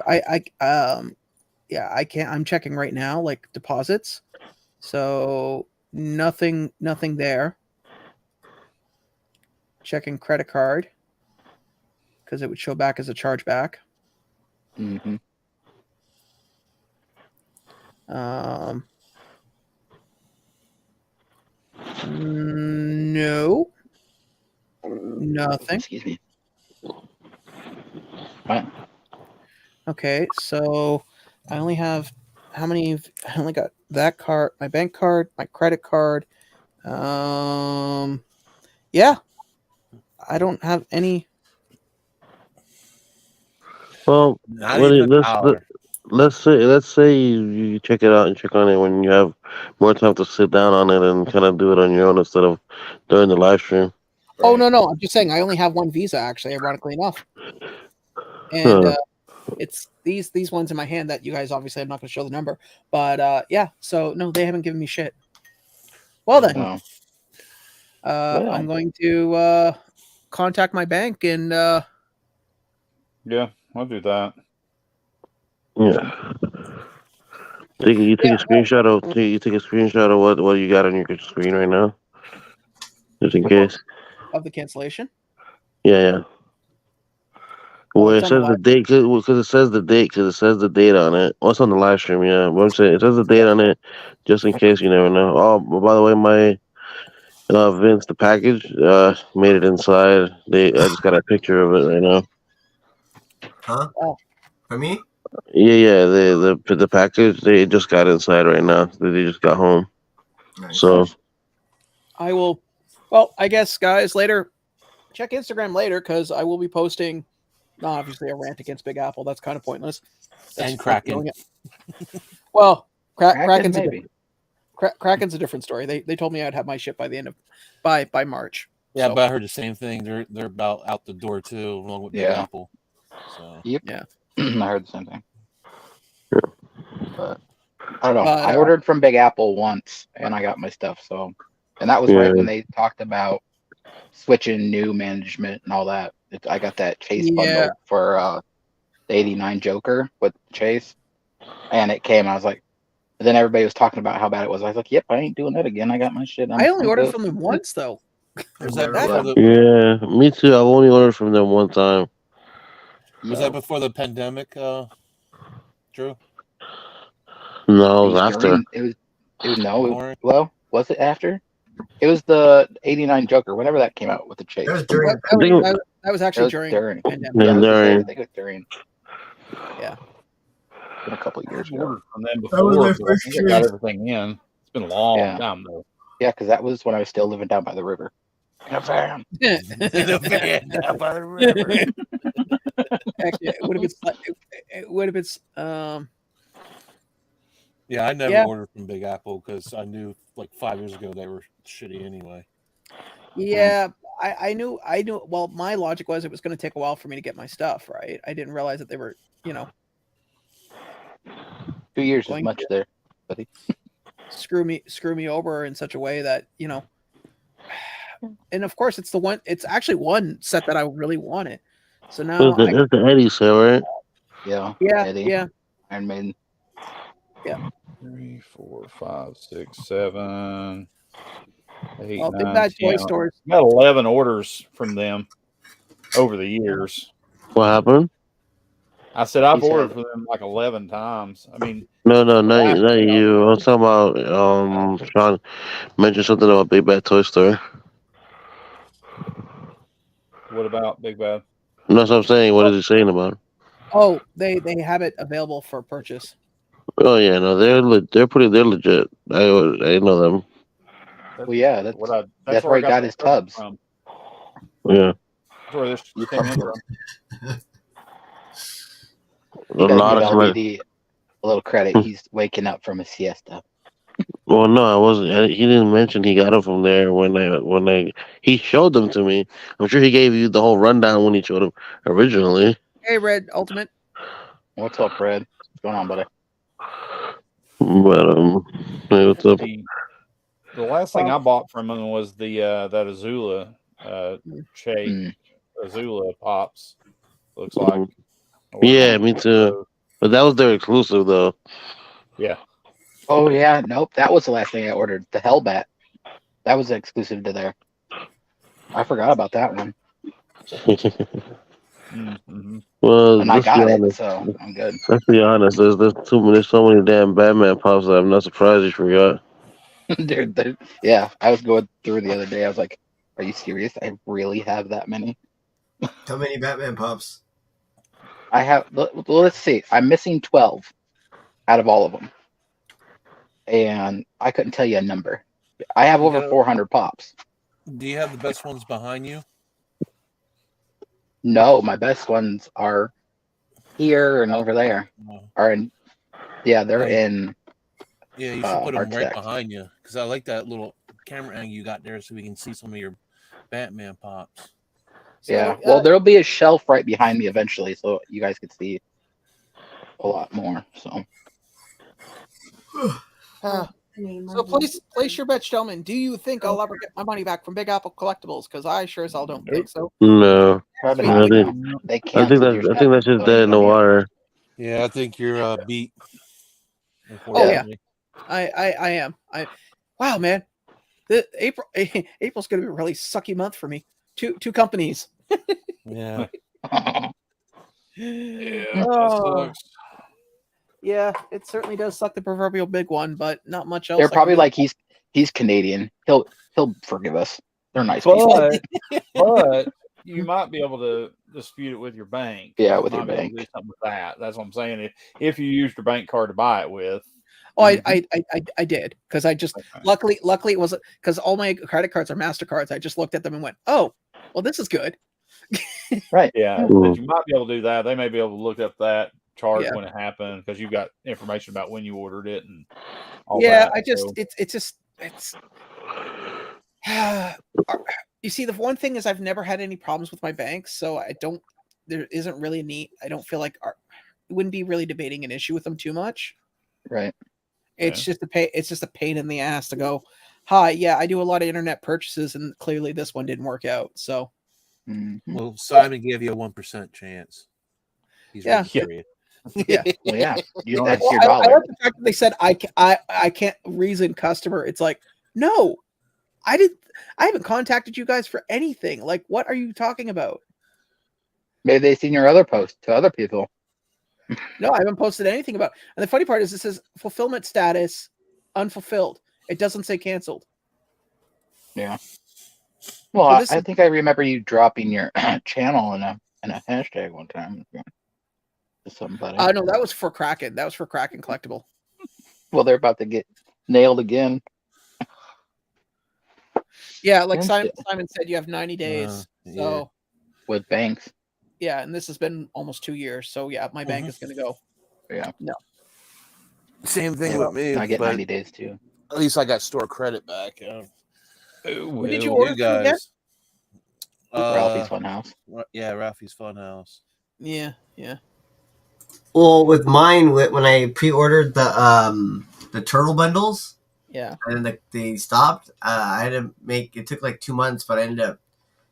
I can't. I'm checking right now, like deposits. So nothing there. Checking credit card because it would show back as a chargeback. Mm-hmm. No. Nothing. Excuse me. Okay, so I only have I only got that card, my bank card, my credit card. Yeah. I don't have any. Well, let's say you check it out and check on it when you have more time to sit down on it and kind of do it on your own instead of during the live stream. Oh no, I'm just saying I only have one Visa actually, ironically enough, and it's these ones in my hand that you guys obviously I'm not going to show the number, but yeah. So no, they haven't given me shit. Well then, I'm going to contact my bank and. Yeah, I'll do that. Yeah. You take a screenshot of what you got on your screen right now, just in case. Of the cancellation. Yeah. Well, it says the date because it says the date on it. What's on the live stream? Yeah, but I'm saying it says the date on it, just in case you never know. Oh, by the way, my Vince, the package made it inside. I just got a picture of it right now. Huh? Oh. For me? Yeah. The package they just got inside right now. They just got home. Nice. So I will. Well, I guess, guys, later. Check Instagram later because I will be posting. Obviously, a rant against Big Apple. That's kind of pointless. And Kraken. Well, Kraken, Kraken's maybe. Kraken's a different story. They told me I'd have my ship by the end of by March. Yeah, so. but I heard the same thing. They're about out the door too, along with Big Apple. So yeah, I heard the same thing. But I don't know. But, I ordered from Big Apple once, and I got my stuff. So, and that was right when they talked about switching new management and all that. I got that Chase bundle for the '89 Joker with Chase, and it came. I was like, and then everybody was talking about how bad it was. I was like, "Yep, I ain't doing that again. I got my shit." I only ordered from them once though. Was that yeah, me too. I've only ordered from them one time. Was that before the pandemic, Drew? No, it was after. It was no. Well, was it after? It was the '89 Joker, whenever that came out with the Chase. That was during. That was actually during the pandemic. Yeah, I think it was during. Yeah. It's been a couple of years ago. ago. And then before, I got everything in. It's been a long time though. Yeah, because that was when I was still living down by the river. In a van. In a van down by the river. Actually, it would have been. Yeah, I never ordered from Big Apple because I knew like 5 years ago they were shitty anyway. Yeah, I knew. Well, my logic was it was going to take a while for me to get my stuff right. I didn't realize that they were, 2 years is much there, buddy. Screw me over in such a way that and of course it's actually one set that I really wanted. So now it's the Eddie set, right? Yeah. Eddie. Yeah. Iron Maiden. Yeah. 3, 4, 5, 6, 7, 8, well, 9, bad 10. toy stores. Got 11 orders from them over the years. What happened? I said I've ordered from them like 11 times. I mean, no, not you. I'm talking about Sean mentioned something about Big Bad Toy Store. What about Big Bad? That's what I'm saying. What is he saying about it? Oh, they have it available for purchase. Oh yeah, no, they're legit. I know them. Well, yeah, that's where he got his tubs. From. Yeah. That's where this came in from. You gotta give LBD a little credit. He's waking up from a siesta. Well, no, I wasn't. He didn't mention he got them from there when he showed them to me. I'm sure he gave you the whole rundown when he showed them originally. Hey, Red Ultimate. What's up, Red? What's going on, buddy? But hey, what's up? The last thing I bought from him was the that Azula shape Azula pops. Looks like. Yeah, me too. But that was their exclusive, though. Yeah. Oh yeah, nope. That was the last thing I ordered. The Hellbat. That was exclusive to there. I forgot about that one. Well, and I got it, so I'm good. Let's be honest. There's so many damn Batman pops that I'm not surprised you forgot. Dude, yeah, I was going through the other day. I was like, "Are you serious? I really have that many." How many Batman pops? I have. Well, let's see. I'm missing 12 out of all of them, and I couldn't tell you a number. I have over 400 pops. Do you have the best ones behind you? No, my best ones are here and over there. They're in. Yeah, you should put them right behind you because I like that little camera angle you got there, so we can see some of your Batman pops. So, yeah, well, there'll be a shelf right behind me eventually, so you guys could see a lot more. So, so place your bets, gentlemen. Do you think I'll ever get my money back from Big Apple Collectibles? Because I sure as hell don't think so. No, I think that's just dead in the water. Yeah, I think you're beat. Oh yeah, I am. Wow, man, April's gonna be a really sucky month for me. Two companies. Yeah. Yeah, it certainly does suck, the proverbial big one, but not much else. They're probably like he's Canadian. He'll forgive us. They're nice people. But you might be able to dispute it with your bank. Yeah, with your bank. Do something with that. That's what I'm saying. If you used your bank card to buy it with. Oh, I did because I just luckily it wasn't because all my credit cards are MasterCards. I just looked at them and went, oh, well, this is good. Right. Yeah, Ooh. you might be able to do that. They may be able to look up that charge when it happened because you've got information about when you ordered it and all that. I just it's you see, the one thing is I've never had any problems with my banks, so there isn't really a need. I don't feel like it wouldn't be really debating an issue with them too much. Right. It's just a pain in the ass to go, hi, yeah, I do a lot of internet purchases, and clearly this one didn't work out. So, well, Simon gave you a 1% chance. He's yeah. Yeah. Well, yeah. You don't I have your like dollar. the fact that they said I can't reason customer. It's like, no, I haven't contacted you guys for anything. Like, what are you talking about? Maybe they've seen your other post to other people. No, I haven't posted anything about. And the funny part is, this is fulfillment status unfulfilled. It doesn't say canceled. Yeah. Well, So I think I remember you dropping your channel in a hashtag one time. To somebody. No, that was for Kraken. That was for Kraken Collectible. Well, they're about to get nailed again. Yeah, like Simon said, you have 90 days. So with banks. Yeah, and this has been almost 2 years. So yeah, my bank is going to go. Yeah. No. Same thing with me. I get 90 days too. At least I got store credit back. What did you order, guys? Ralphie's Funhouse. Yeah, Ralphie's Funhouse. Yeah. Well, with mine, when I pre-ordered the turtle bundles, and then they stopped. I had to make it took like 2 months, but I ended up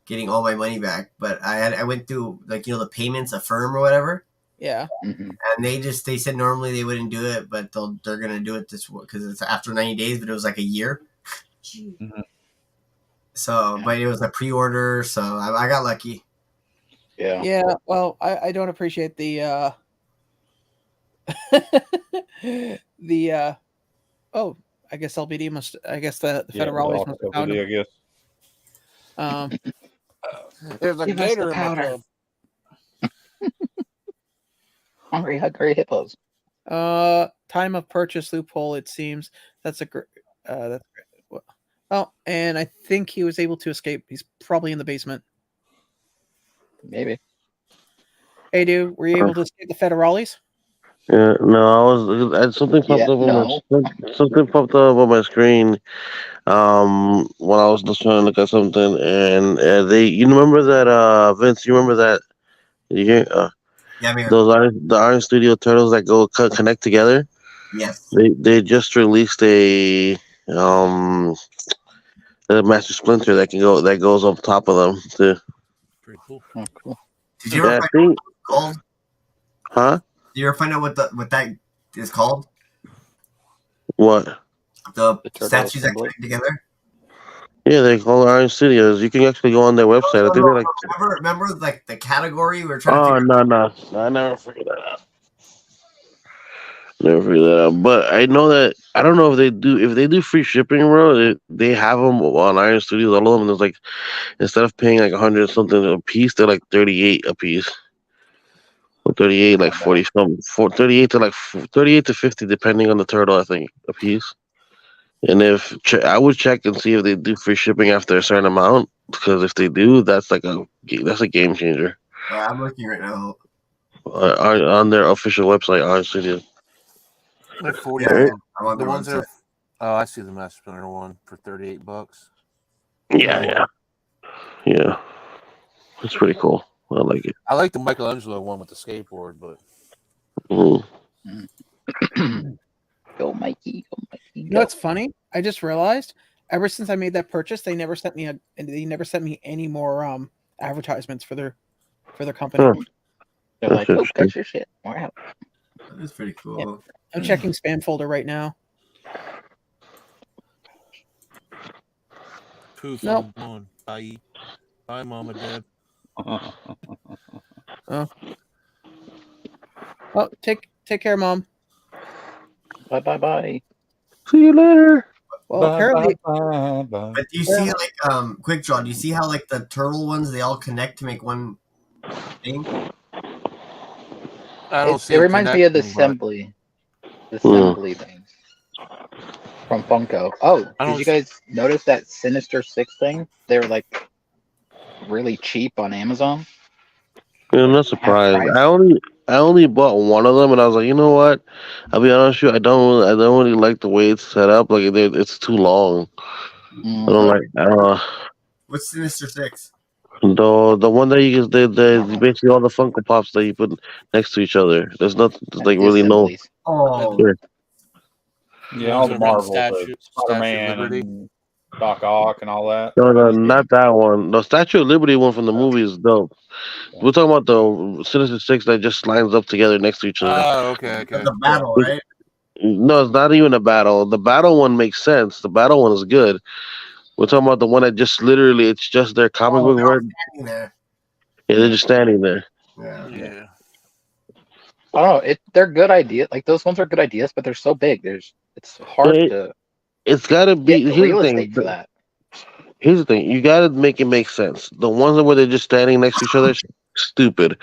getting all my money back. But I went through the payments, Affirm or whatever. Yeah. And they said normally they wouldn't do it, but they're gonna do it this because it's after 90 days, but it was like a year. So, but it was a pre-order, so I got lucky. Yeah. Yeah. Well, I don't appreciate the oh, I guess LBD must. I guess the Federales must have found him. I guess. There's a gator in my club. Hungry hippos. Time of purchase loophole. It seems that's a great. That's great. Oh, and I think he was able to escape. He's probably in the basement. Maybe. Hey, dude, were you able to escape the Federales? Yeah, no, something popped something popped up on my screen. When I was just trying to look at something, and you remember that Vince? You remember that? You hear? Yeah, man. The Iron Studio turtles that go connect together. Yes. They just released a Master Splinter that goes on top of them too. Pretty cool. Oh, cool. Did you ever find out what it's called? Huh? Did you ever find out what that is called? What? The statues that connect together? Yeah, they call Iron Studios. You can actually go on their website. I think they're like. Remember, like the category we were trying to. Oh no! I never figured that out. But I know that I don't know if they do free shipping, bro. They have them on Iron Studios. All of them. There's like instead of paying like 100 something a piece, they're like 38 a piece. Or 38, like 40 something. 38 to 50, depending on the turtle. I think a piece. And I would check and see if they do free shipping after a certain amount, because if they do, that's a game changer. I'm looking right now on their official website, Iron Studios. They're 40. Yeah, the ones that are. Oh, I see the Master Splinter one for $38. Yeah. It's pretty cool. I like it. I like the Michelangelo one with the skateboard, but. Go Mikey. You know what's funny? I just realized ever since I made that purchase, they never sent me any more advertisements for their company. They're like, oh, got your shit. Wow. That's pretty cool. Yeah. I'm checking spam folder right now. Poof. Nope. Bye, Mom and Dad. Oh, take care, Mom. Bye. See you later. Well, apparently. But do you see Quickdraw? Do you see how like the turtle ones they all connect to make one thing? I don't see. It reminds me of the assembly things. from Funko. Oh, did you guys notice that Sinister Six thing? They were like really cheap on Amazon. Yeah, I'm not surprised. I only bought one of them, and I was like, you know what? I'll be honest with you. I don't really like the way it's set up. Like it's too long. I don't like. What's Sinister Six? The one that you the basically all the Funko Pops that you put next to each other. There's nothing like really no. Oh. Yeah, all the Marvel, Spider-Man, and Doc Ock, and all that. No, not that one. The Statue of Liberty one from the movie is dope. We're talking about the Sinister Six that just lines up together next to each other. Oh, okay. The battle, right? No, it's not even a battle. The battle one makes sense. The battle one is good. We're talking about the one that just literally, it's just their comic book word. There. Yeah, they're just standing there. Yeah. I don't know. They're good ideas. Like those ones are good ideas, but they're so big. It's hard to. It's got to be. Get real estate for that. Here's the thing: you got to make it make sense. The ones where they're just standing next to each other, stupid.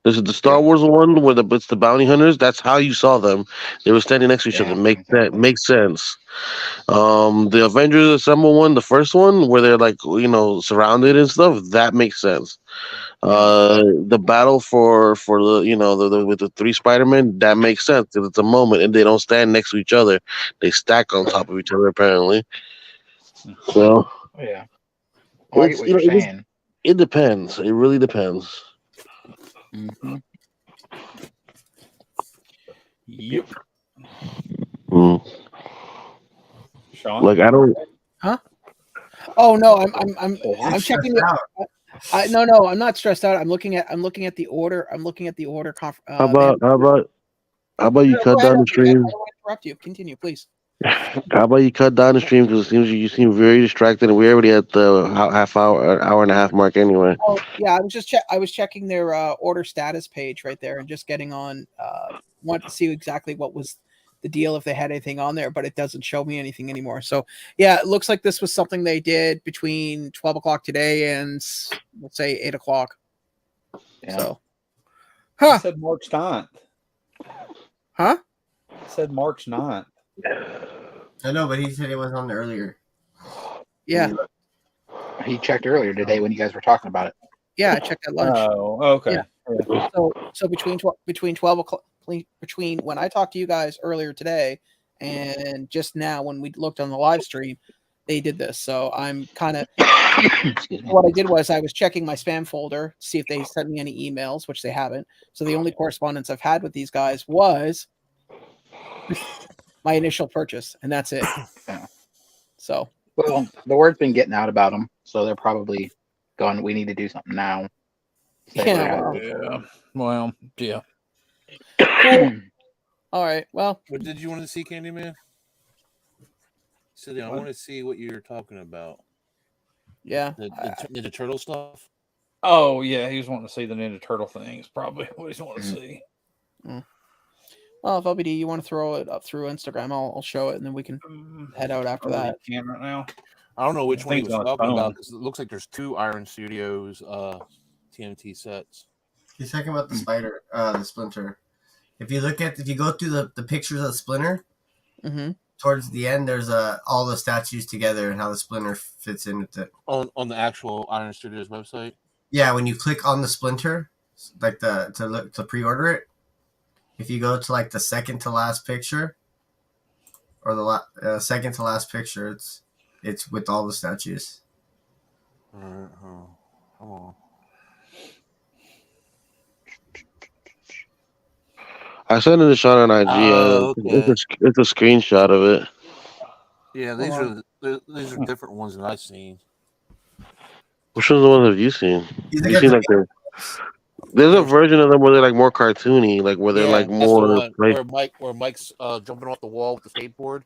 This is the Star Wars one where it's the bounty hunters. That's how you saw them. They were standing next to each other. Makes sense. The Avengers Assemble one, the first one where they're like surrounded and stuff. That makes sense. The battle for the with the 3 Spider-Men, that makes sense because it's a moment and they don't stand next to each other. They stack on top of each other apparently. So I get what you're saying. It depends. It really depends. Mm-hmm. Yep. Sean? Like I don't. Huh? Oh no, I'm checking it. No, I'm not stressed out. I'm looking at the order. I'm looking at the order. How about you cut down the stream? I don't want to interrupt you. Continue, please. How about you cut down the stream because it seems you seem very distracted, and we're already at the hour and a half mark anyway. Oh yeah, I was checking their order status page right there, and just getting on. Wanted to see exactly what was the deal if they had anything on there, but it doesn't show me anything anymore. So yeah, it looks like this was something they did between 12 o'clock today and let's say 8 o'clock. Yeah. So, It said March 9th. Huh? It said March 9th. I know, but he said it was on earlier. Yeah. He checked earlier today when you guys were talking about it. Yeah, I checked at lunch. Oh, okay. Yeah. So between 12 o'clock, between when I talked to you guys earlier today and just now when we looked on the live stream, they did this. So I'm kind of what I did was I was checking my spam folder to see if they sent me any emails, which they haven't. So the only correspondence I've had with these guys was my initial purchase, and that's it. Yeah. So well, the word's been getting out about them, so they're probably going. We need to do something now. Yeah. Well, yeah. Cool. All right. Well, what did you want to see, Candyman? So I want to see what you're talking about. Yeah. The Ninja Turtle stuff. Oh yeah, he was wanting to see the Ninja Turtle things. Probably what he's wanting to see. Well, if LBD, you want to throw it up through Instagram, I'll show it, and then we can head out after that. Can right now. I don't know which one he was talking about because it looks like there's 2 Iron Studios TMT sets. He's talking about the Splinter. If you go through the pictures of the Splinter, towards the end, there's all the statues together and how the Splinter fits in with it. On the actual Iron Studios website. Yeah, when you click on the Splinter, like to pre-order it, if you go to like the second to last picture, or the second to last picture, it's with all the statues. All right, come on. I sent it to Sean on IG. Okay. It's a screenshot of it. Yeah, these are different ones that I've seen. Which ones have you seen? You seen there's a version of them where they're like more cartoony, like where they're like more where Mike's jumping off the wall with the skateboard.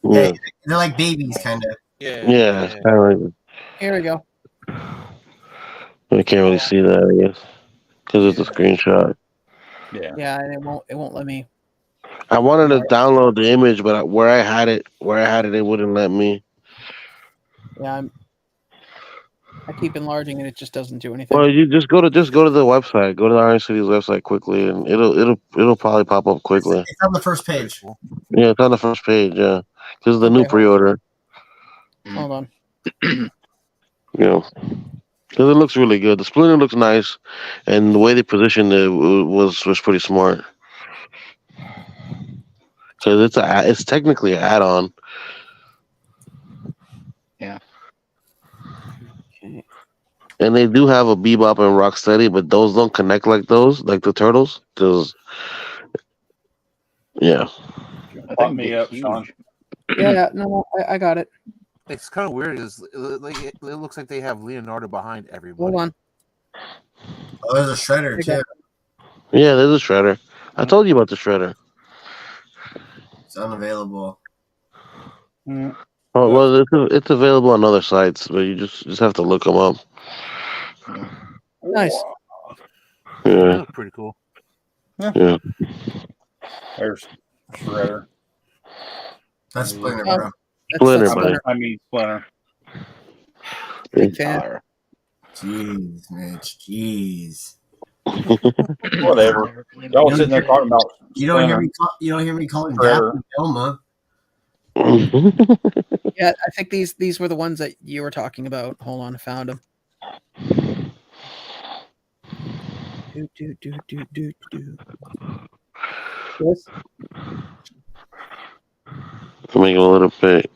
Yeah, they're like babies, kind of. Yeah. Kind of like. Here we go. I can't really see that, I guess, because it's a screenshot. Yeah, and it won't let me. I wanted to download the image, but where I had it, it wouldn't let me. Yeah, I keep enlarging and it just doesn't do anything. Well, you just go to the website. Go to the Iron City's website quickly, and it'll probably pop up quickly. It's on the first page. Yeah, it's on the first page. Yeah, This is the new pre-order. Hold on. Yeah, because it looks really good. The Splinter looks nice, and the way they positioned it was pretty smart. Because it's technically an add-on. Yeah. Okay. And they do have a Bebop and Rocksteady, but those don't connect like the turtles. Because, yeah. Pop me up, Sean. Yeah, no, I got it. It's kind of weird. It looks like they have Leonardo behind everybody. Hold on. Oh, there's a Shredder too. Yeah, there's a Shredder. I told you about the Shredder. It's unavailable. Oh well, it's available on other sites, but you just have to look them up. Nice. They Yeah. look pretty cool. Yeah. There's Shredder. That's Splinter, bro. Splinter, that's buddy. I mean Splinter. Big fan. Jeez, Mitch. Jeez. Whatever. Y'all sitting there talking about. You don't hear me. You don't hear me calling Shredder. Daphne Velma. Yeah, I think these were the ones that you were talking about. Hold on, I found them. Do. Yes. I'm making a little bit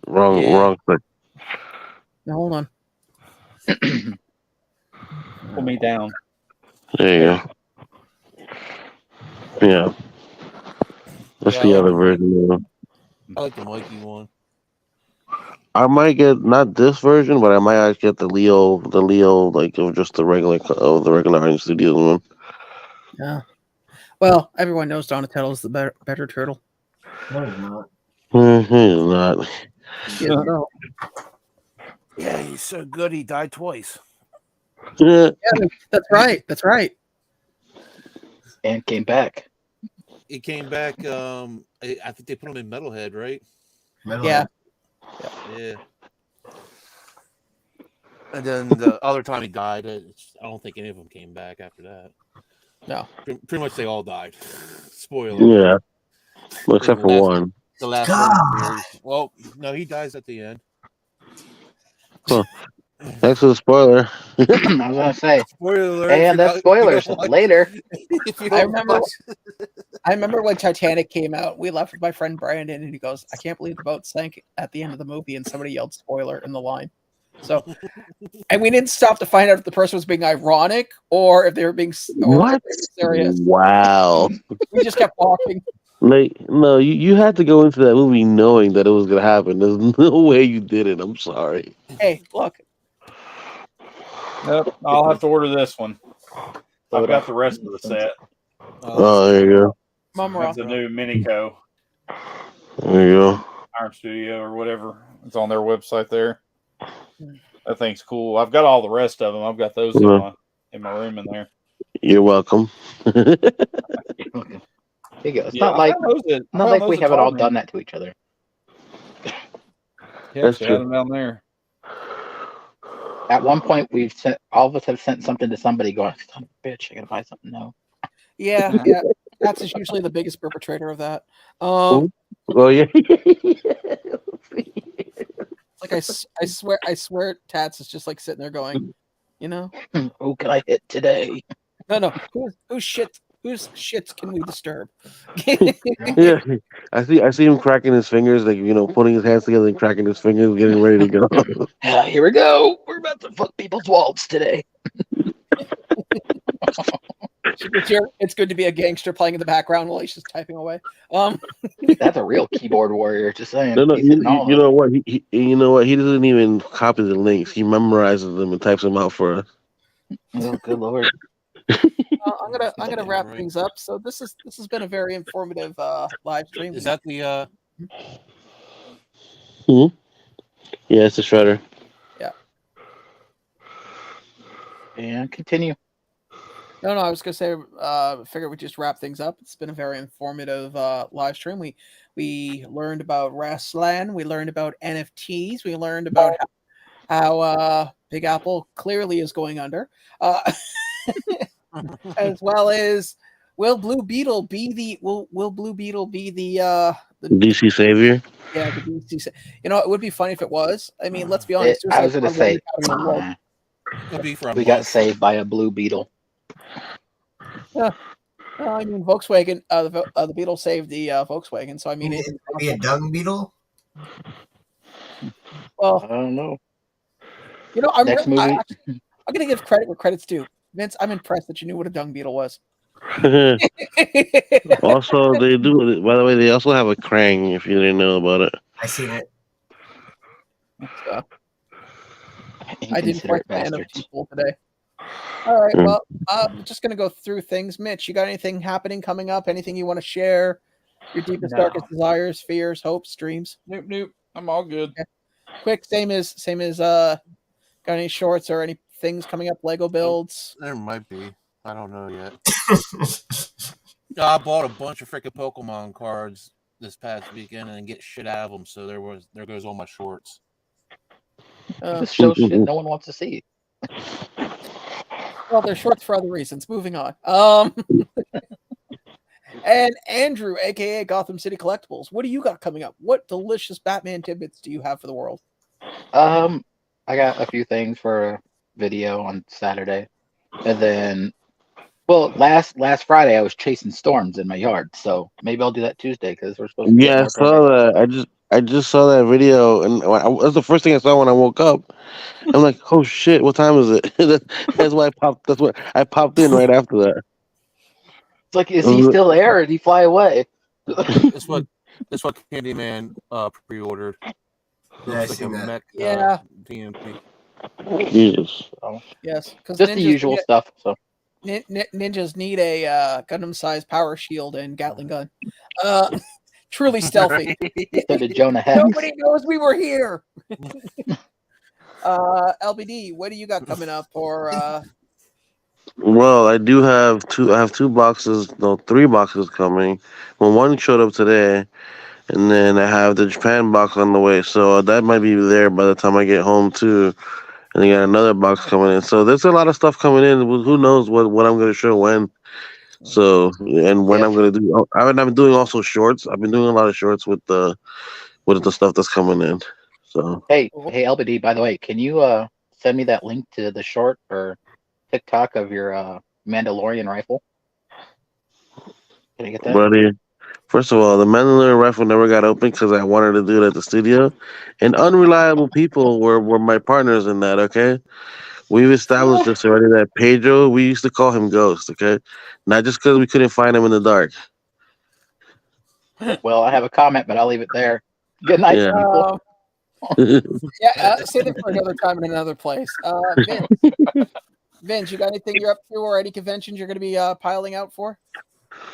wrong click. Now hold on. Pull me down. There you go. Yeah. That's the other version. I like the Mikey one. I might get not this version, but I might actually get the Leo, like of just the regular Iron Studios one. Yeah. Well, everyone knows Donatello's the better turtle. No, he's not. He's not. Yeah, no. Yeah, he's so good. He died twice. Yeah, that's right. That's right. And came back. He came back. I think they put him in Metalhead, right? Yeah. Yeah. And then the other time he died, I don't think any of them came back after that. No. Pretty much they all died. Spoiler. Yeah. Well, except for one. The last one. Well, no, he dies at the end. Huh. Thanks for the spoiler. I was gonna say. Spoiler. And that's spoilers later. I remember when Titanic came out. We left with my friend Brandon, and he goes, "I can't believe the boat sank at the end of the movie," and somebody yelled "spoiler" in the line. So, and we didn't stop to find out if the person was being ironic or if they were being serious. Wow. We just kept walking. Like, no, you had to go into that movie knowing that it was gonna happen. There's no way you did it. I'm sorry. Hey, look. Nope, I'll have to order this one. I've got the rest of the set. Oh, there you go. It's a new Minico. There you go. Iron Studio or whatever. It's on their website there. That thing's cool. I've got all the rest of them. I've got those in my room in there. You're welcome. There you go. It's not like we haven't all done that to each other. Yeah, that's true. true. Them down there. At one point, all of us have sent something to somebody going, "Son of a bitch, I gotta buy something now." Yeah. Tats is usually the biggest perpetrator of that. Oh yeah. Like I swear, Tats is just like sitting there going, you know, who can I hit today? No. Whose shits can we disturb? Yeah, I see him cracking his fingers, like putting his hands together and cracking his fingers, getting ready to go. Here we go. We're about to fuck people's wallets today. It's good to be a gangster playing in the background while he's just typing away. That's a real keyboard warrior. Just saying. No, you know what? You know what? He doesn't even copy the links. He memorizes them and types them out for us. Oh, good lord. I'm gonna wrap things up. So this has been a very informative live stream. Is that the Yeah, it's a Shredder. Yeah. And continue. No, I was gonna say, figure we'd just wrap things up. It's been a very informative live stream. We learned about wrestling. We learned about NFTs. We learned about how Big Apple clearly is going under, as well as will Blue Beetle be the DC Savior. Yeah, the DC. You know, it would be funny if it was. I mean, let's be honest. I was gonna say, could be for a we month. got saved by a blue Beetle. Yeah. I mean, Volkswagen. The Beetle saved the Volkswagen. So I mean, it be a dung beetle. Well, I don't know. You know, I'm movie. I'm gonna give credit where credit's due. Vince, I'm impressed that you knew what a dung beetle was. Also, they do. By the way, they also have a Krang. If you didn't know about it, I seen it. I didn't quite fan of people today. All right, well, I'm just gonna go through things. Mitch, you got anything happening coming up? Anything you want to share? Your deepest, darkest desires, fears, hopes, dreams? Nope. I'm all good. Okay. Quick, same as got any shorts or any things coming up? Lego builds? There might be. I don't know yet. I bought a bunch of freaking Pokemon cards this past weekend and get shit out of them. So there goes all my shorts. This shows shit no one wants to see. Well, they're shorts for other reasons. Moving on. And Andrew, aka Gotham City Collectibles, what do you got coming up? What delicious Batman tidbits do you have for the world? I got a few things for a video on Saturday, and then, well, last Friday I was chasing storms in my yard, so maybe I'll do that Tuesday because we're supposed to. Yeah, I saw that. I just saw that video, and that's the first thing I saw when I woke up. I'm like, oh shit, what time is it? That's why I popped. That's what I popped in right after that. It's like, is he still there, or did he fly away? That's what Candyman pre-ordered. Yeah, I seen that. Yeah. DMP. Jesus. Yes, because just the usual stuff. So ninjas need a Gundam-sized power shield and Gatling gun. Truly stealthy. So did Jonah Hex. Nobody knows we were here. LBD, what do you got coming up? Or well, I do have two. I have 2 boxes, no, 3 boxes coming. Well, one showed up today, and then I have the Japan box on the way. So that might be there by the time I get home too. And I got another box coming in. So there's a lot of stuff coming in. Who knows what I'm going to show when. So and when I'm going to do. I've been doing also shorts. I've been doing a lot of shorts with the stuff that's coming in. So hey LBD, by the way, can you send me that link to the short or TikTok of your Mandalorian rifle? Can I get that? Buddy, first of all, the Mandalorian rifle never got open because I wanted to do it at the studio, and unreliable people were my partners in that. Okay, we've established this already. That Pedro, we used to call him Ghost. Okay, not just because we couldn't find him in the dark. Well, I have a comment, but I'll leave it there. Good night, people. Save it for another time in another place. Vince, you got anything you're up to, or any conventions you're going to be piling out for?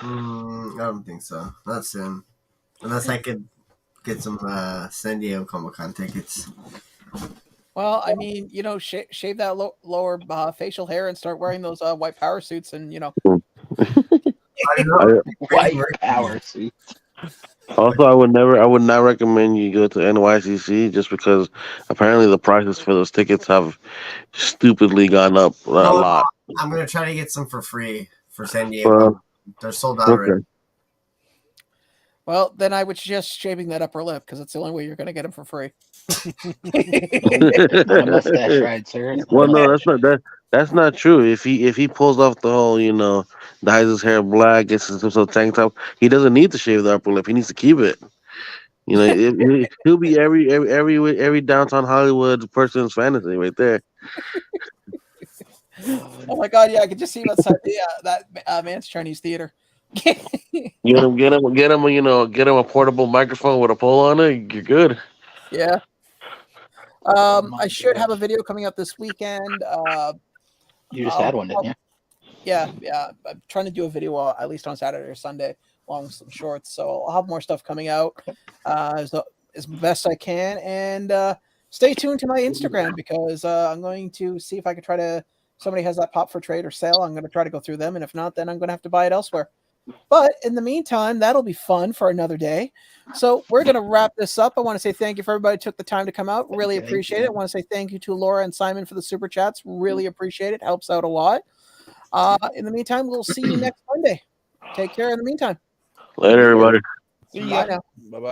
I don't think so. Not soon. Unless I could get some San Diego Comic-Con tickets. Well, I mean, you know, shave that lower facial hair and start wearing those white power suits, and you know. White power suits. Also, I would not recommend you go to NYCC just because apparently the prices for those tickets have stupidly gone up a lot. I'm gonna try to get some for free for San Diego. They're sold out already. Well, then I would suggest shaving that upper lip because it's the only way you're going to get them for free. Mustache ride, sir. Well, no, that's not true. If he pulls off the whole, dyes his hair black, gets himself a tank top, he doesn't need to shave the upper lip. He needs to keep it. He'll be every downtown Hollywood person's fantasy right there. Oh my God! Yeah, I could just see him outside that man's Chinese theater. Get him a portable microphone with a pole on it. You're good. Yeah. I should have a video coming up this weekend. You just had one, didn't you? Yeah. I'm trying to do a video at least on Saturday or Sunday, along with some shorts. So I'll have more stuff coming out as best I can. And stay tuned to my Instagram because I'm going to see if I can try to. Somebody has that pop for trade or sale. I'm going to try to go through them, and if not, then I'm going to have to buy it elsewhere. But in the meantime, that'll be fun for another day. So we're going to wrap this up. I want to say thank you for everybody who took the time to come out. Really appreciate it. I want to say thank you to Laura and Simon for the super chats. Really appreciate it. Helps out a lot. In the meantime, we'll see you next Monday. Take care in the meantime. Later, everybody. See ya. Bye now. Bye-bye.